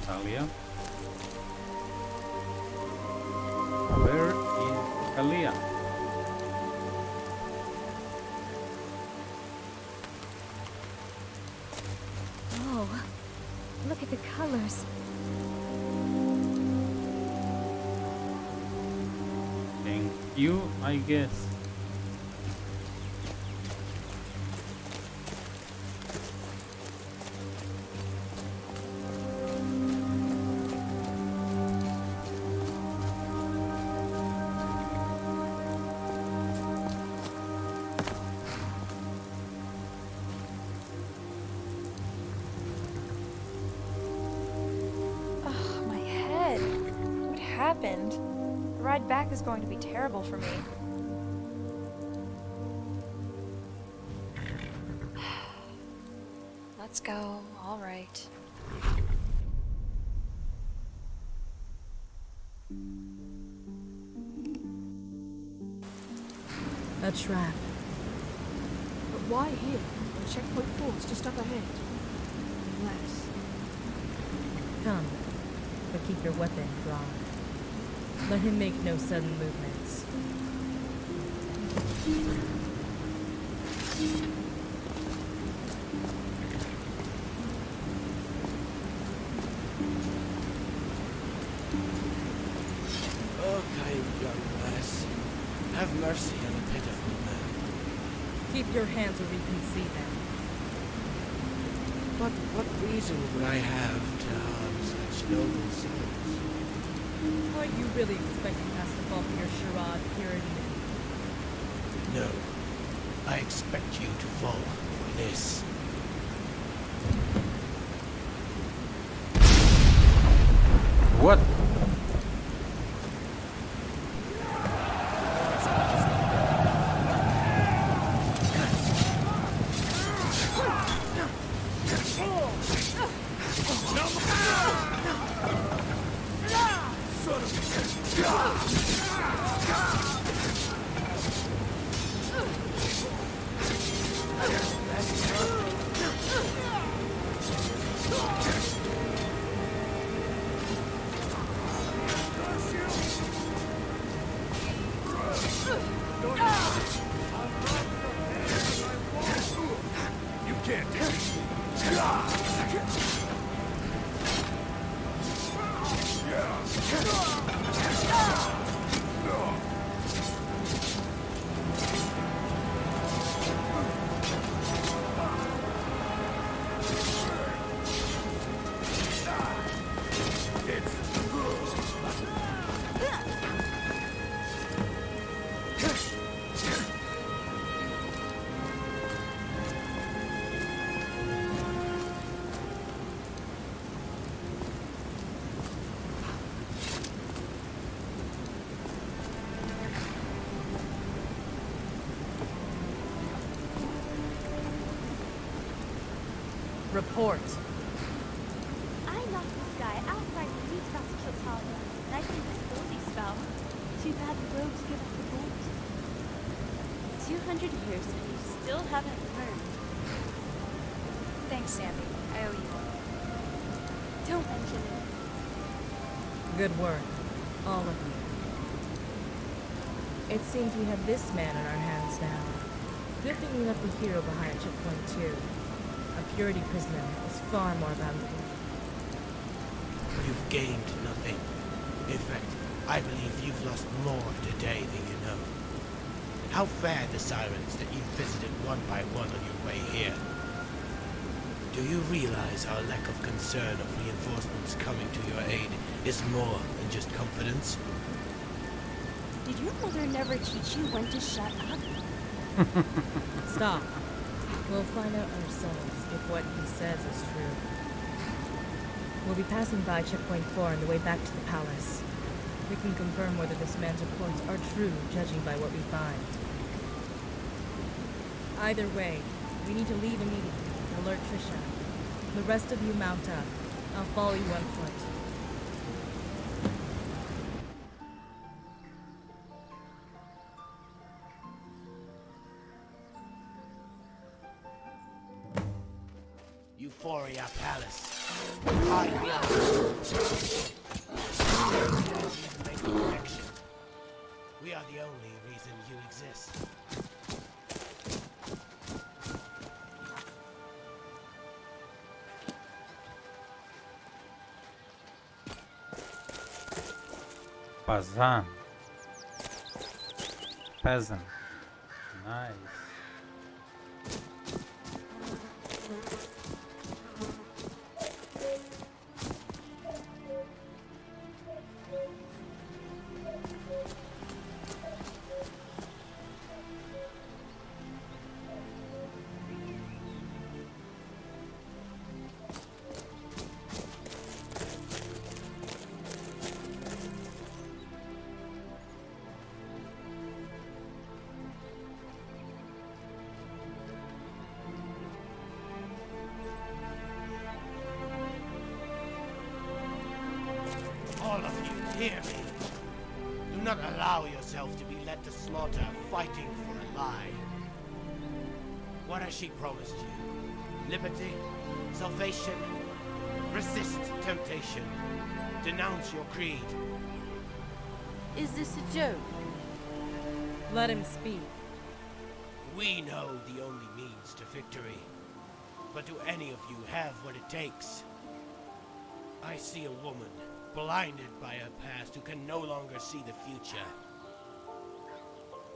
Speaker 1: Talia. Where is Talia?
Speaker 14: Oh, look at the colors.
Speaker 1: Thank you, I guess.
Speaker 6: Happened. The ride back is going to be terrible for me. Let's go. All right.
Speaker 4: A trap.
Speaker 5: But why here? When checkpoint 4 is just up ahead. Unless...
Speaker 4: Come, but keep your weapon drawn. Let him make no sudden movements.
Speaker 15: Oh, kind young lass, have mercy on a pitiful man.
Speaker 4: Keep your hands where we can see them.
Speaker 15: But what reason would I have to harm such noble souls?
Speaker 4: Are you really expecting us to fall for your charade here in
Speaker 15: No. I expect you to fall for this.
Speaker 1: What?
Speaker 4: Report.
Speaker 14: I knocked this guy outright when he's about to kill Talia. Nice and disposey spell. Too bad the rogues give up the gold. 200 years and you still haven't learned.
Speaker 6: Thanks, Sammy. I owe you one.
Speaker 14: Don't mention it.
Speaker 4: Good work, all of you. It seems we have this man on our hands now. Good thing we left the hero behind at checkpoint 2. A purity prisoner is far more valuable.
Speaker 15: You've gained nothing. In fact, I believe you've lost more today than you know. How fare the sirens that you visited one by one on your way here? Do you realize our lack of concern of reinforcements coming to your aid is more than just confidence?
Speaker 14: Did your mother never teach you when to shut up?
Speaker 4: Stop. We'll find out ourselves if what he says is true. We'll be passing by checkpoint 4 on the way back to the palace. We can confirm whether this man's reports are true, judging by what we find. Either way, we need to leave immediately. Alert Trisha. The rest of you mount up. I'll follow you on foot.
Speaker 15: Euphoria Palace. I make a connection. We are the only reason you exist.
Speaker 1: Pazan. Peasant. Nice.
Speaker 15: All of you, hear me. Do not allow yourself to be led to slaughter fighting for a lie. What has she promised you? Liberty? Salvation? Resist temptation. Denounce your creed.
Speaker 14: Is this a joke?
Speaker 4: Let him speak.
Speaker 15: We know the only means to victory. But do any of you have what it takes? I see a woman, blinded by her past, who can no longer see the future.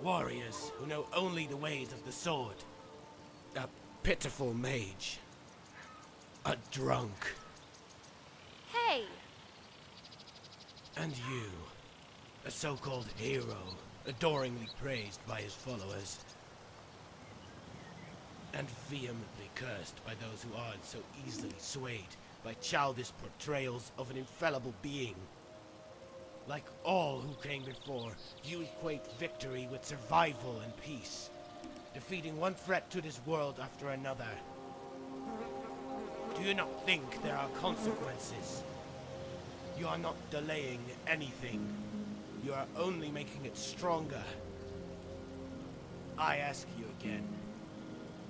Speaker 15: Warriors who know only the ways of the sword. A pitiful mage. A drunk.
Speaker 6: Hey!
Speaker 15: And you, a so-called hero, adoringly praised by his followers. And vehemently cursed by those who aren't so easily swayed by childish portrayals of an infallible being. Like all who came before, you equate victory with survival and peace, defeating one threat to this world after another. Do you not think there are consequences? You are not delaying anything. You are only making it stronger. I ask you again,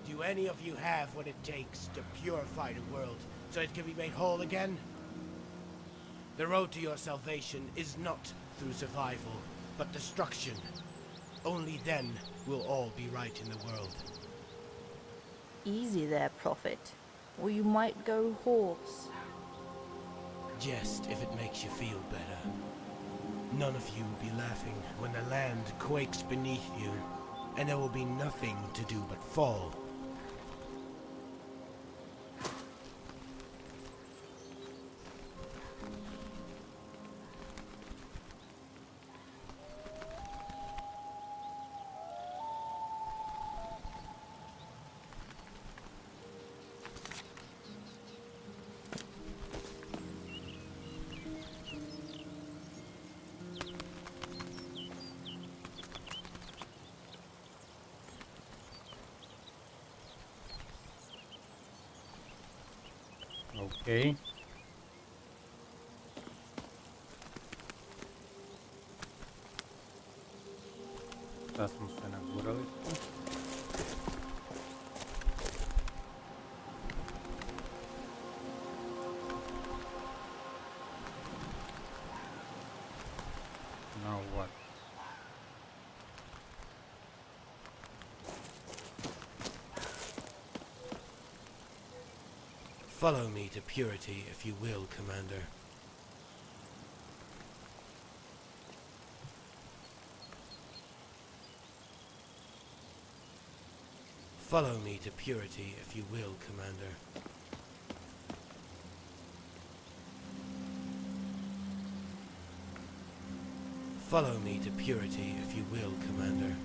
Speaker 15: do any of you have what it takes to purify the world so it can be made whole again? The road to your salvation is not through survival, but destruction. Only then will all be right in the world.
Speaker 16: Easy there, Prophet, or you might go hoarse.
Speaker 15: Jest if it makes you feel better. None of you will be laughing when the land quakes beneath you, and there will be nothing to do but fall.
Speaker 1: Okay. Šta smo se nagurali tu?
Speaker 15: Follow me to purity, if you will, Commander. Follow me to purity, if you will, Commander. Follow me to purity, if you will, Commander.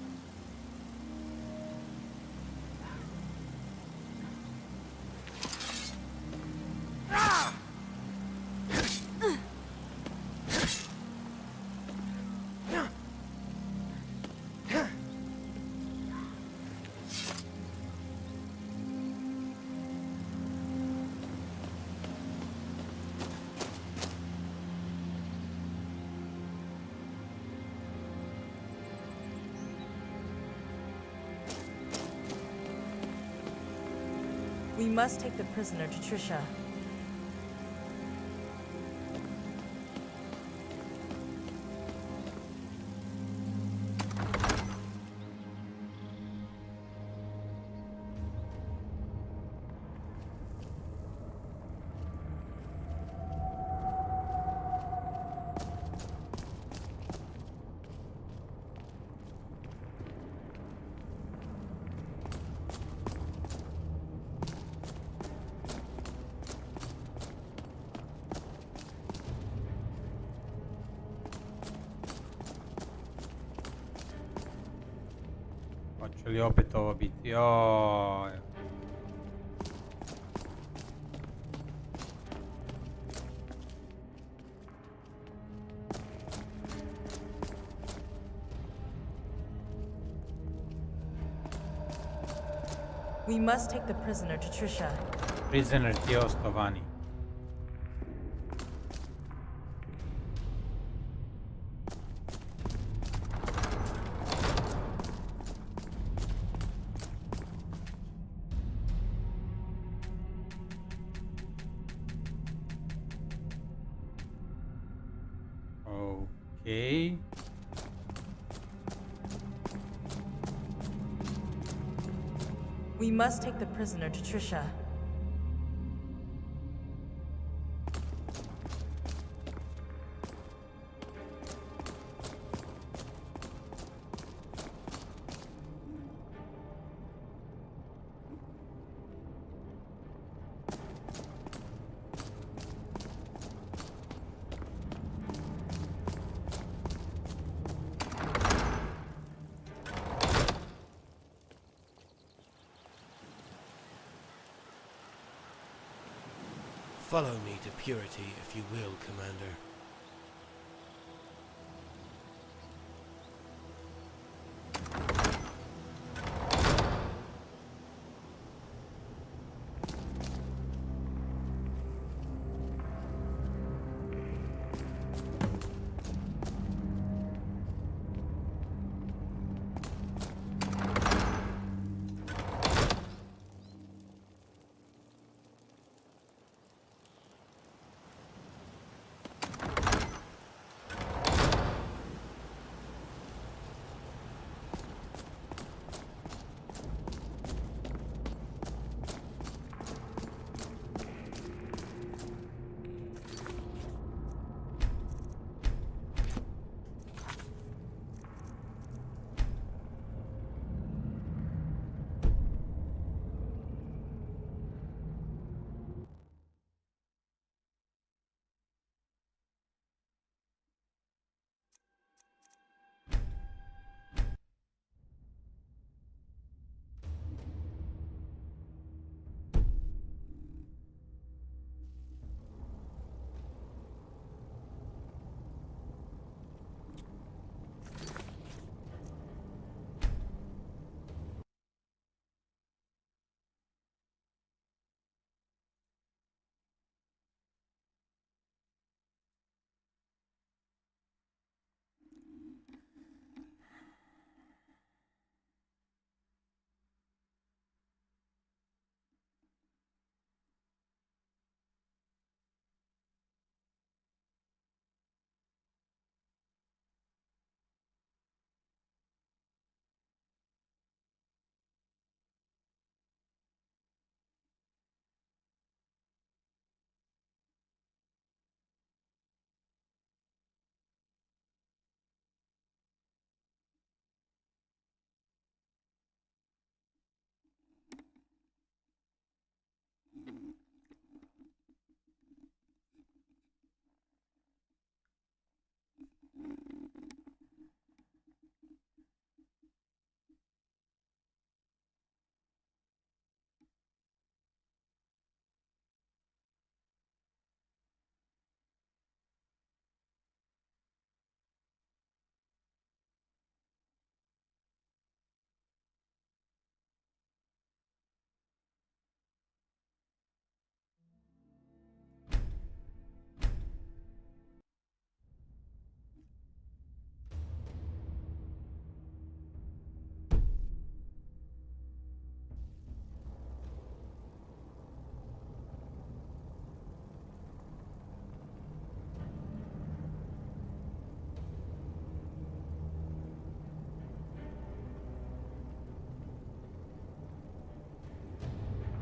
Speaker 4: We must take the prisoner to Trisha.
Speaker 1: Faccio li opet obit. Jo.
Speaker 4: We must take the prisoner to Trisha.
Speaker 1: Prisoner ti je ostao vani. Okay.
Speaker 4: We must take the prisoner to Trisha.
Speaker 15: Follow me to purity, if you will, Commander.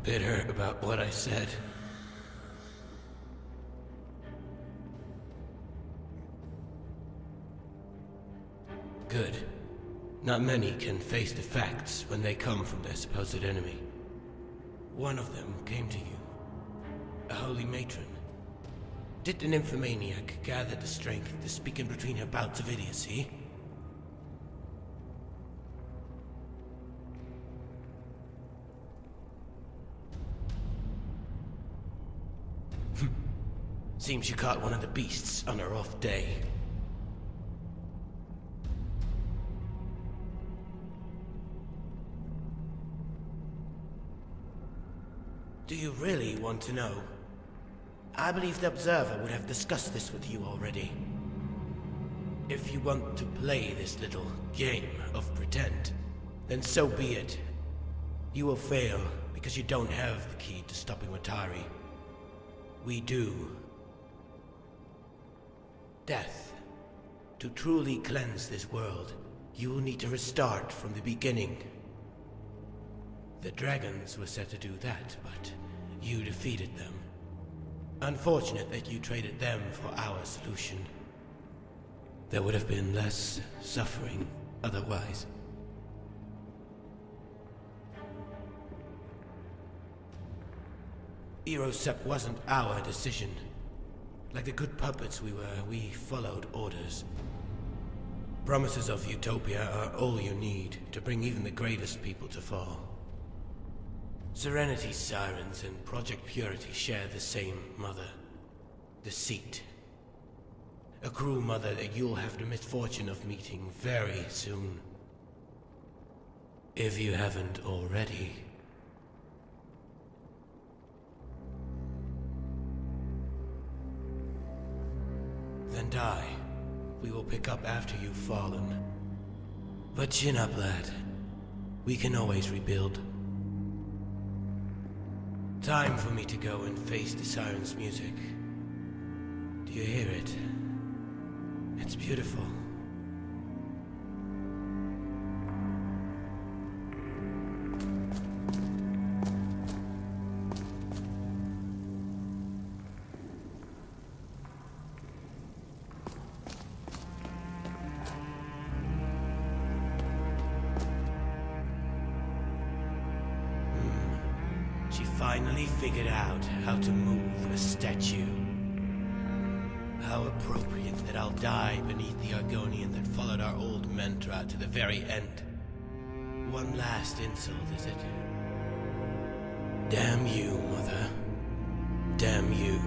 Speaker 15: bitter about what I said. Good. Not many can face the facts when they come from their supposed enemy. One of them came to you. A holy matron. Did the nymphomaniac gather the strength to speak in between her bouts of idiocy? Seems you caught one of the beasts on her off day. Do you really want to know? I believe the Observer would have discussed this with you already. If you want to play this little game of pretend, then so be it. You will fail because you don't have the key to stopping Matari. We do. Death. To truly cleanse this world, you will need to restart from the beginning. The dragons were set to do that, but you defeated them. Unfortunate that you traded them for our solution. There would have been less suffering otherwise. Eurosep wasn't our decision. Like the good puppets we were, we followed orders. Promises of utopia are all you need to bring even the greatest people to fall. Serenity's sirens and Project Purity share the same mother. Deceit. A cruel mother that you'll have the misfortune of meeting very soon. If you haven't already. Then die. We will pick up after you've fallen. But chin up, lad. We can always rebuild. Time for me to go and face the siren's music. Do you hear it? It's beautiful. Finally figured out how to move a statue. How appropriate that I'll die beneath the Argonian that followed our old mantra to the very end. One last insult, is it? Damn you, Mother. Damn you.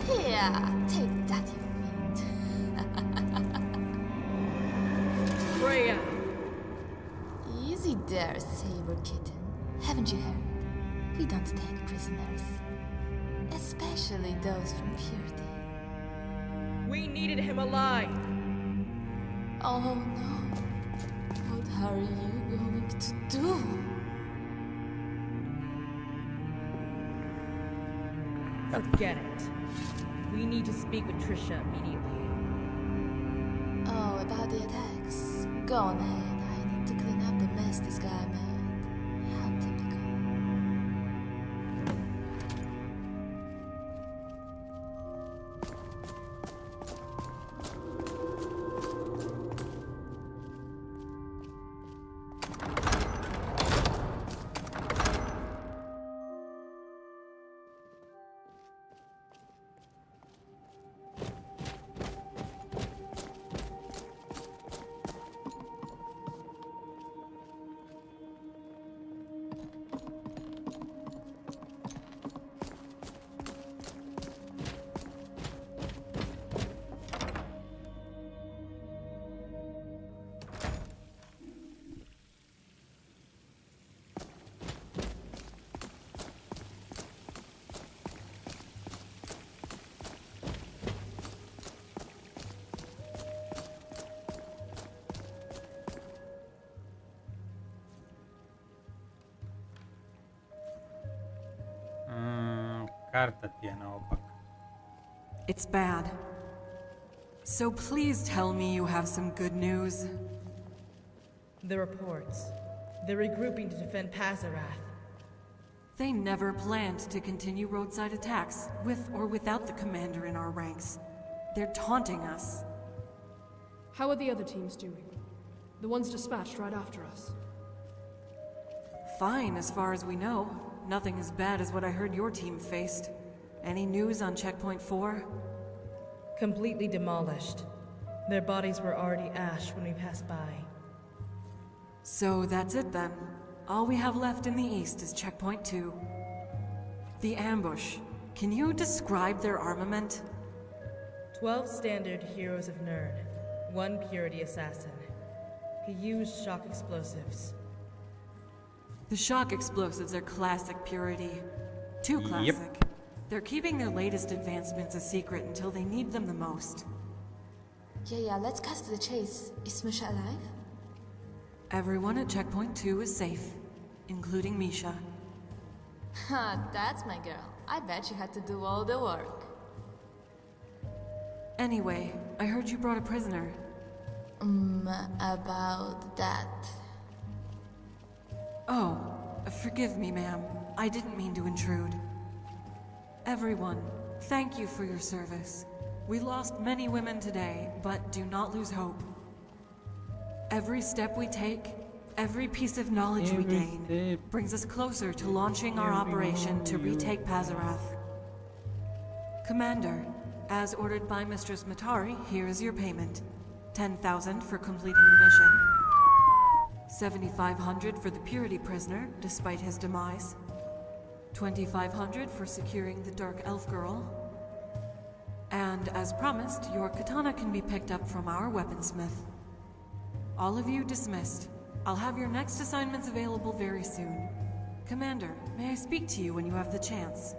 Speaker 17: Here, take that, you feet.
Speaker 5: Freya!
Speaker 17: Easy there, Saber Kitten. Haven't you heard? We don't take prisoners. Especially those from Purity.
Speaker 5: We needed him alive!
Speaker 17: Oh no. What are you going to do?
Speaker 18: Forget it. We need to speak with Trisha immediately.
Speaker 17: Oh, about the attacks. Go on ahead. I need to clean up the mess this guy made. How typical.
Speaker 1: Karta tiene opak.
Speaker 2: It's bad. So please tell me you have some good news.
Speaker 4: The reports. They're regrouping to defend Pazarath.
Speaker 2: They never planned to continue roadside attacks, with or without the commander in our ranks. They're taunting us.
Speaker 5: How are the other teams doing? The ones dispatched right after us.
Speaker 2: Fine, as far as we know. Nothing as bad as what I heard your team faced. Any news on Checkpoint 4?
Speaker 4: Completely demolished. Their bodies were already ash when we passed by.
Speaker 2: So that's it then. All we have left in the east is Checkpoint 2. The ambush. Can you describe their armament?
Speaker 4: 12 standard heroes of Nerd. 1 purity assassin. He used shock explosives.
Speaker 2: The shock explosives are classic purity. Too classic.
Speaker 1: Yep.
Speaker 2: They're keeping their latest advancements a secret until they need them the most.
Speaker 17: Yeah, let's cut to the chase. Is Misha alive?
Speaker 2: Everyone at Checkpoint 2 is safe, including Misha.
Speaker 17: Ha, that's my girl. I bet you had to do all the work.
Speaker 2: Anyway, I heard you brought a prisoner.
Speaker 17: About that.
Speaker 2: Oh, forgive me, ma'am. I didn't mean to intrude. Everyone, thank you for your service. We lost many women today, but do not lose hope. Every step we take, every piece of knowledge we gain, brings us closer to launching our operation to retake Pazarath. Commander, as ordered by Mistress Matari, here is your payment. 10,000 for completing the mission. 7,500 for the Purity prisoner, despite his demise. 2,500 for securing the Dark Elf Girl. And as promised, your katana can be picked up from our weaponsmith. All of you dismissed. I'll have your next assignments available very soon. Commander, may I speak to you when you have the chance?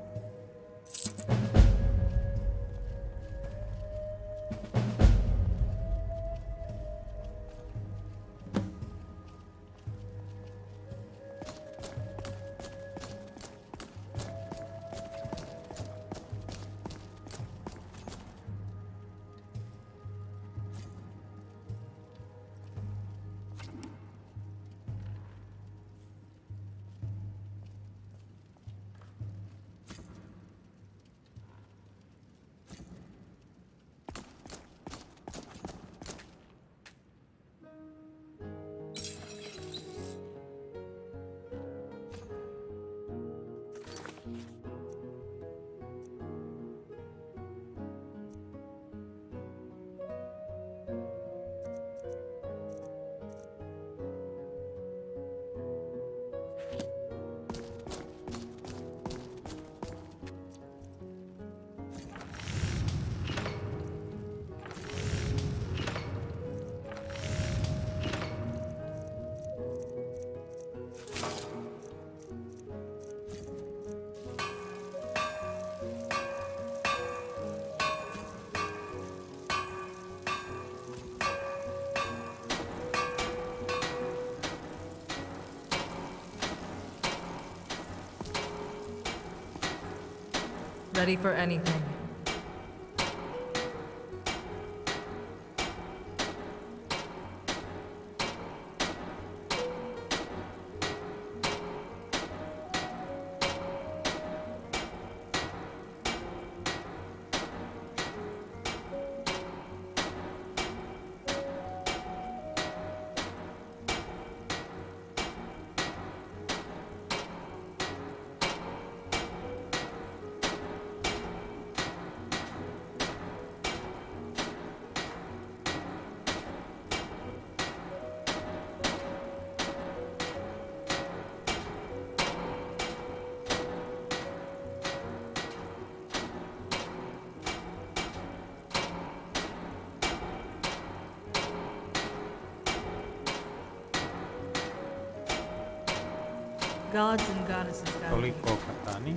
Speaker 4: Ready for anything. Gods and goddesses guide me.
Speaker 1: Toliko katani.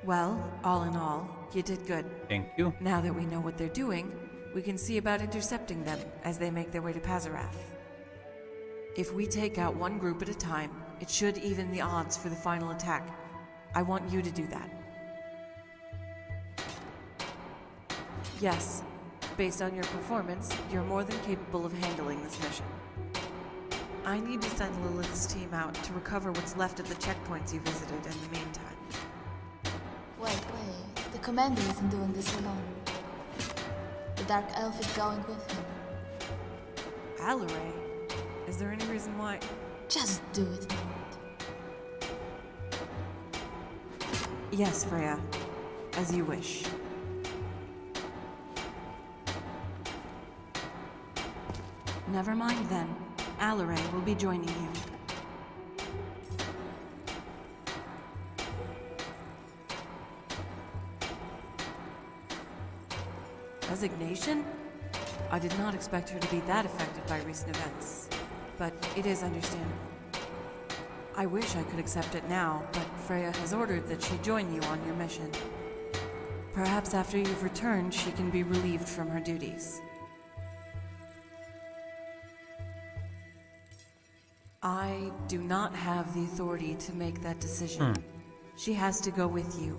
Speaker 2: Well, all in all, you did good.
Speaker 1: Thank you.
Speaker 2: Now that we know what they're doing, we can see about intercepting them as they make their way to Pazarath. If we take out one group at a time, it should even the odds for the final attack. I want you to do that. Yes, based on your performance, you're more than capable of handling this mission. I need to send Lilith's team out to recover what's left of the checkpoints you visited in the meantime.
Speaker 17: Wait. The commander isn't doing this alone. The Dark Elf is going with him.
Speaker 2: Alaray? Is there any reason why?
Speaker 17: Just do it, Lord.
Speaker 2: Yes, Freya. As you wish. Never mind then. Alaray will be joining you. Resignation? I did not expect her to be that affected by recent events, but it is understandable. I wish I could accept it now, but Freya has ordered that she join you on your mission. Perhaps after you've returned, she can be relieved from her duties. I do not have the authority to make that decision. She has to go with you,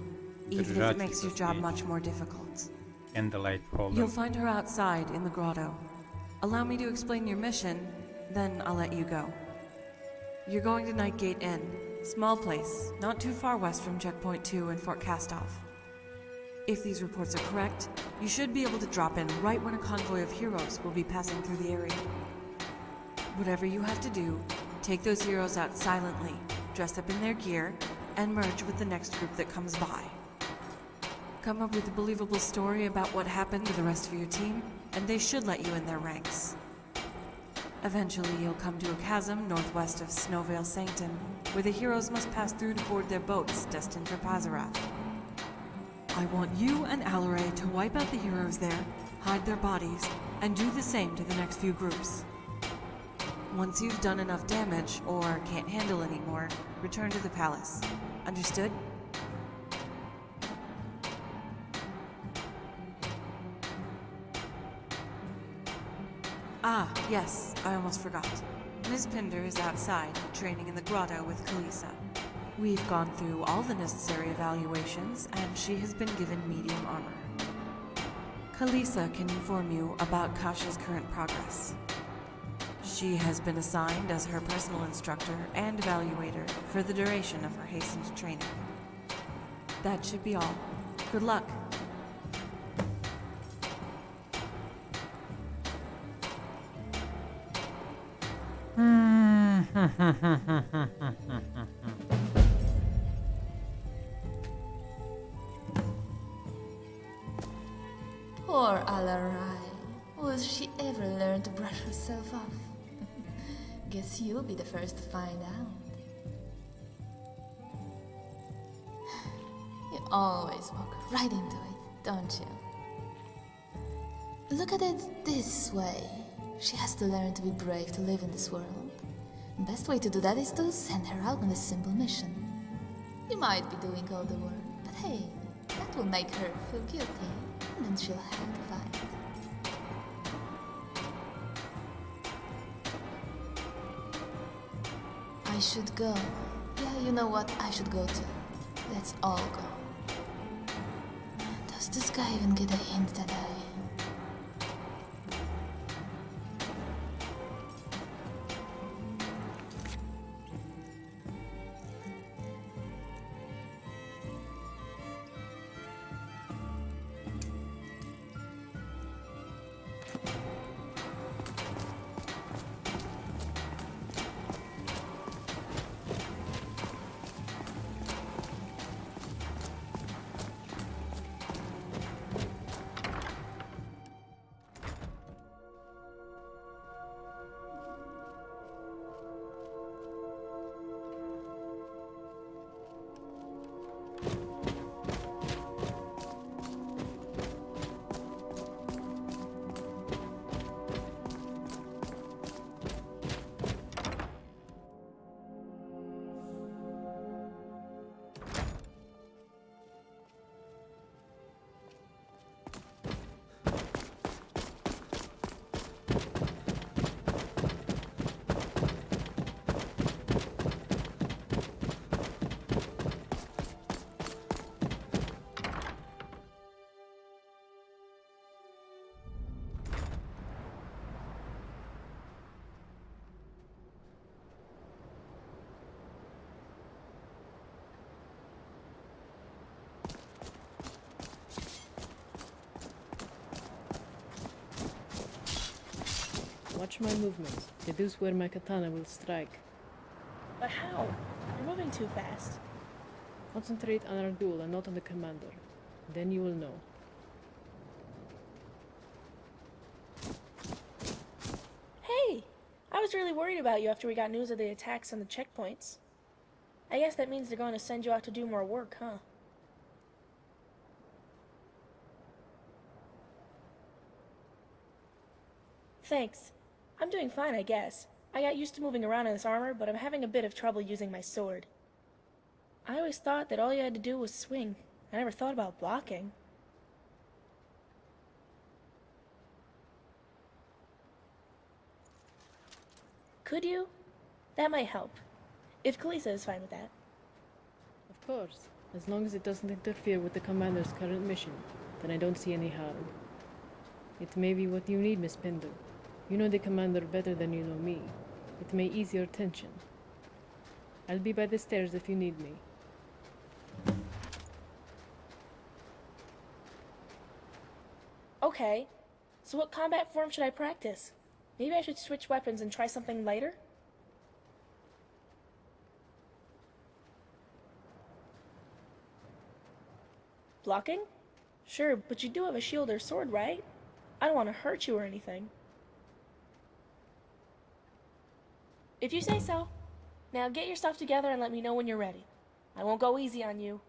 Speaker 2: even if it makes your job much more difficult.
Speaker 1: Candlelight holder.
Speaker 2: You'll find her outside in the grotto. Allow me to explain your mission, then I'll let you go. You're going to Nightgate Inn. Small place, not too far west from Checkpoint 2 and Fort Castoff. If these reports are correct, you should be able to drop in right when a convoy of heroes will be passing through the area. Whatever you have to do, take those heroes out silently, dress up in their gear, and merge with the next group that comes by. Come up with a believable story about what happened to the rest of your team, and they should let you in their ranks. Eventually, you'll come to a chasm northwest of Snowvale Sanctum, where the heroes must pass through to board their boats destined for Pazarath. I want you and Alaray to wipe out the heroes there, hide their bodies, and do the same to the next few groups. Once you've done enough damage, or can't handle anymore, return to the palace. Understood? Ah, yes, I almost forgot. Ms. Pinder is outside, training in the grotto with Kalisa. We've gone through all the necessary evaluations, and she has been given medium armor. Kalisa can inform you about Kasha's current progress. She has been assigned as her personal instructor and evaluator for the duration of her hastened training. That should be all. Good luck.
Speaker 17: Poor Alarai. Will she ever learn to brush herself off? Guess you'll be the first to find out. You always walk right into it, don't you? Look at it this way. She has to learn to be brave to live in this world. The best way to do that is to send her out on a simple mission. You might be doing all the work, but hey, that will make her feel guilty, and then she'll have to fight. I should go. Yeah, you know what? I should go too. Let's all go. Does this guy even get a hint that I...
Speaker 19: Watch my movements. Deduce where my katana will strike.
Speaker 3: But how? You're moving too fast.
Speaker 19: Concentrate on our duel and not on the commander. Then you will know.
Speaker 3: Hey! I was really worried about you after we got news of the attacks on the checkpoints. I guess that means they're going to send you out to do more work, huh? Thanks. I'm doing fine, I guess. I got used to moving around in this armor, but I'm having a bit of trouble using my sword. I always thought that all you had to do was swing. I never thought about blocking. Could you? That might help. If Kalisa is fine with that.
Speaker 19: Of course. As long as it doesn't interfere with the commander's current mission, then I don't see any harm. It may be what you need, Miss Pinder. You know the commander better than you know me. It may ease your tension. I'll be by the stairs if you need me.
Speaker 3: Okay. So what combat form should I practice? Maybe I should switch weapons and try something lighter? Blocking? Sure, but you do have a shield or sword, right? I don't want to hurt you or anything. If you say so. Now get your stuff together and let me know when you're ready. I won't go easy on you.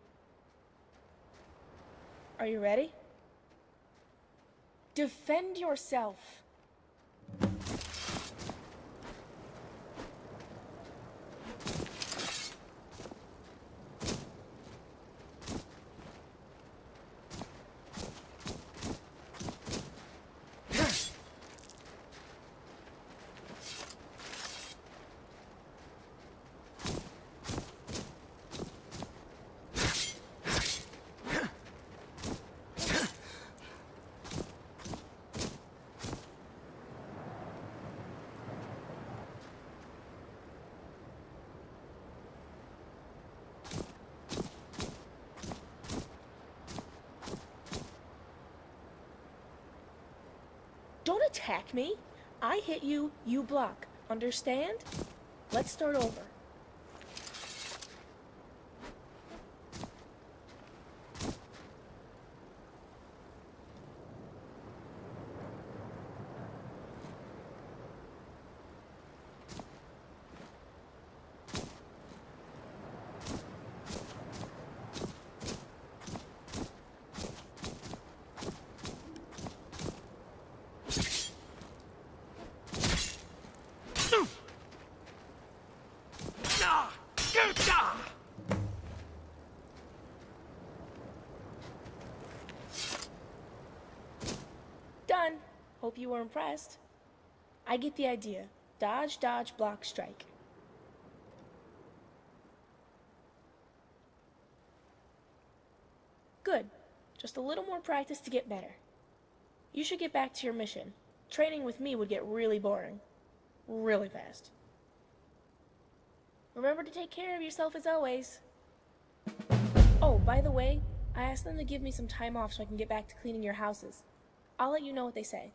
Speaker 3: Are you ready? Defend yourself. Don't attack me. I hit you, you block. Understand? Let's start over. Done. Hope you were impressed. I get the idea. Dodge, dodge, block, strike. Good. Just a little more practice to get better. You should get back to your mission. Training with me would get really boring. Really fast. Remember to take care of yourself as always. Oh, by the way, I asked them to give me some time off so I can get back to cleaning your houses. I'll let you know what they say.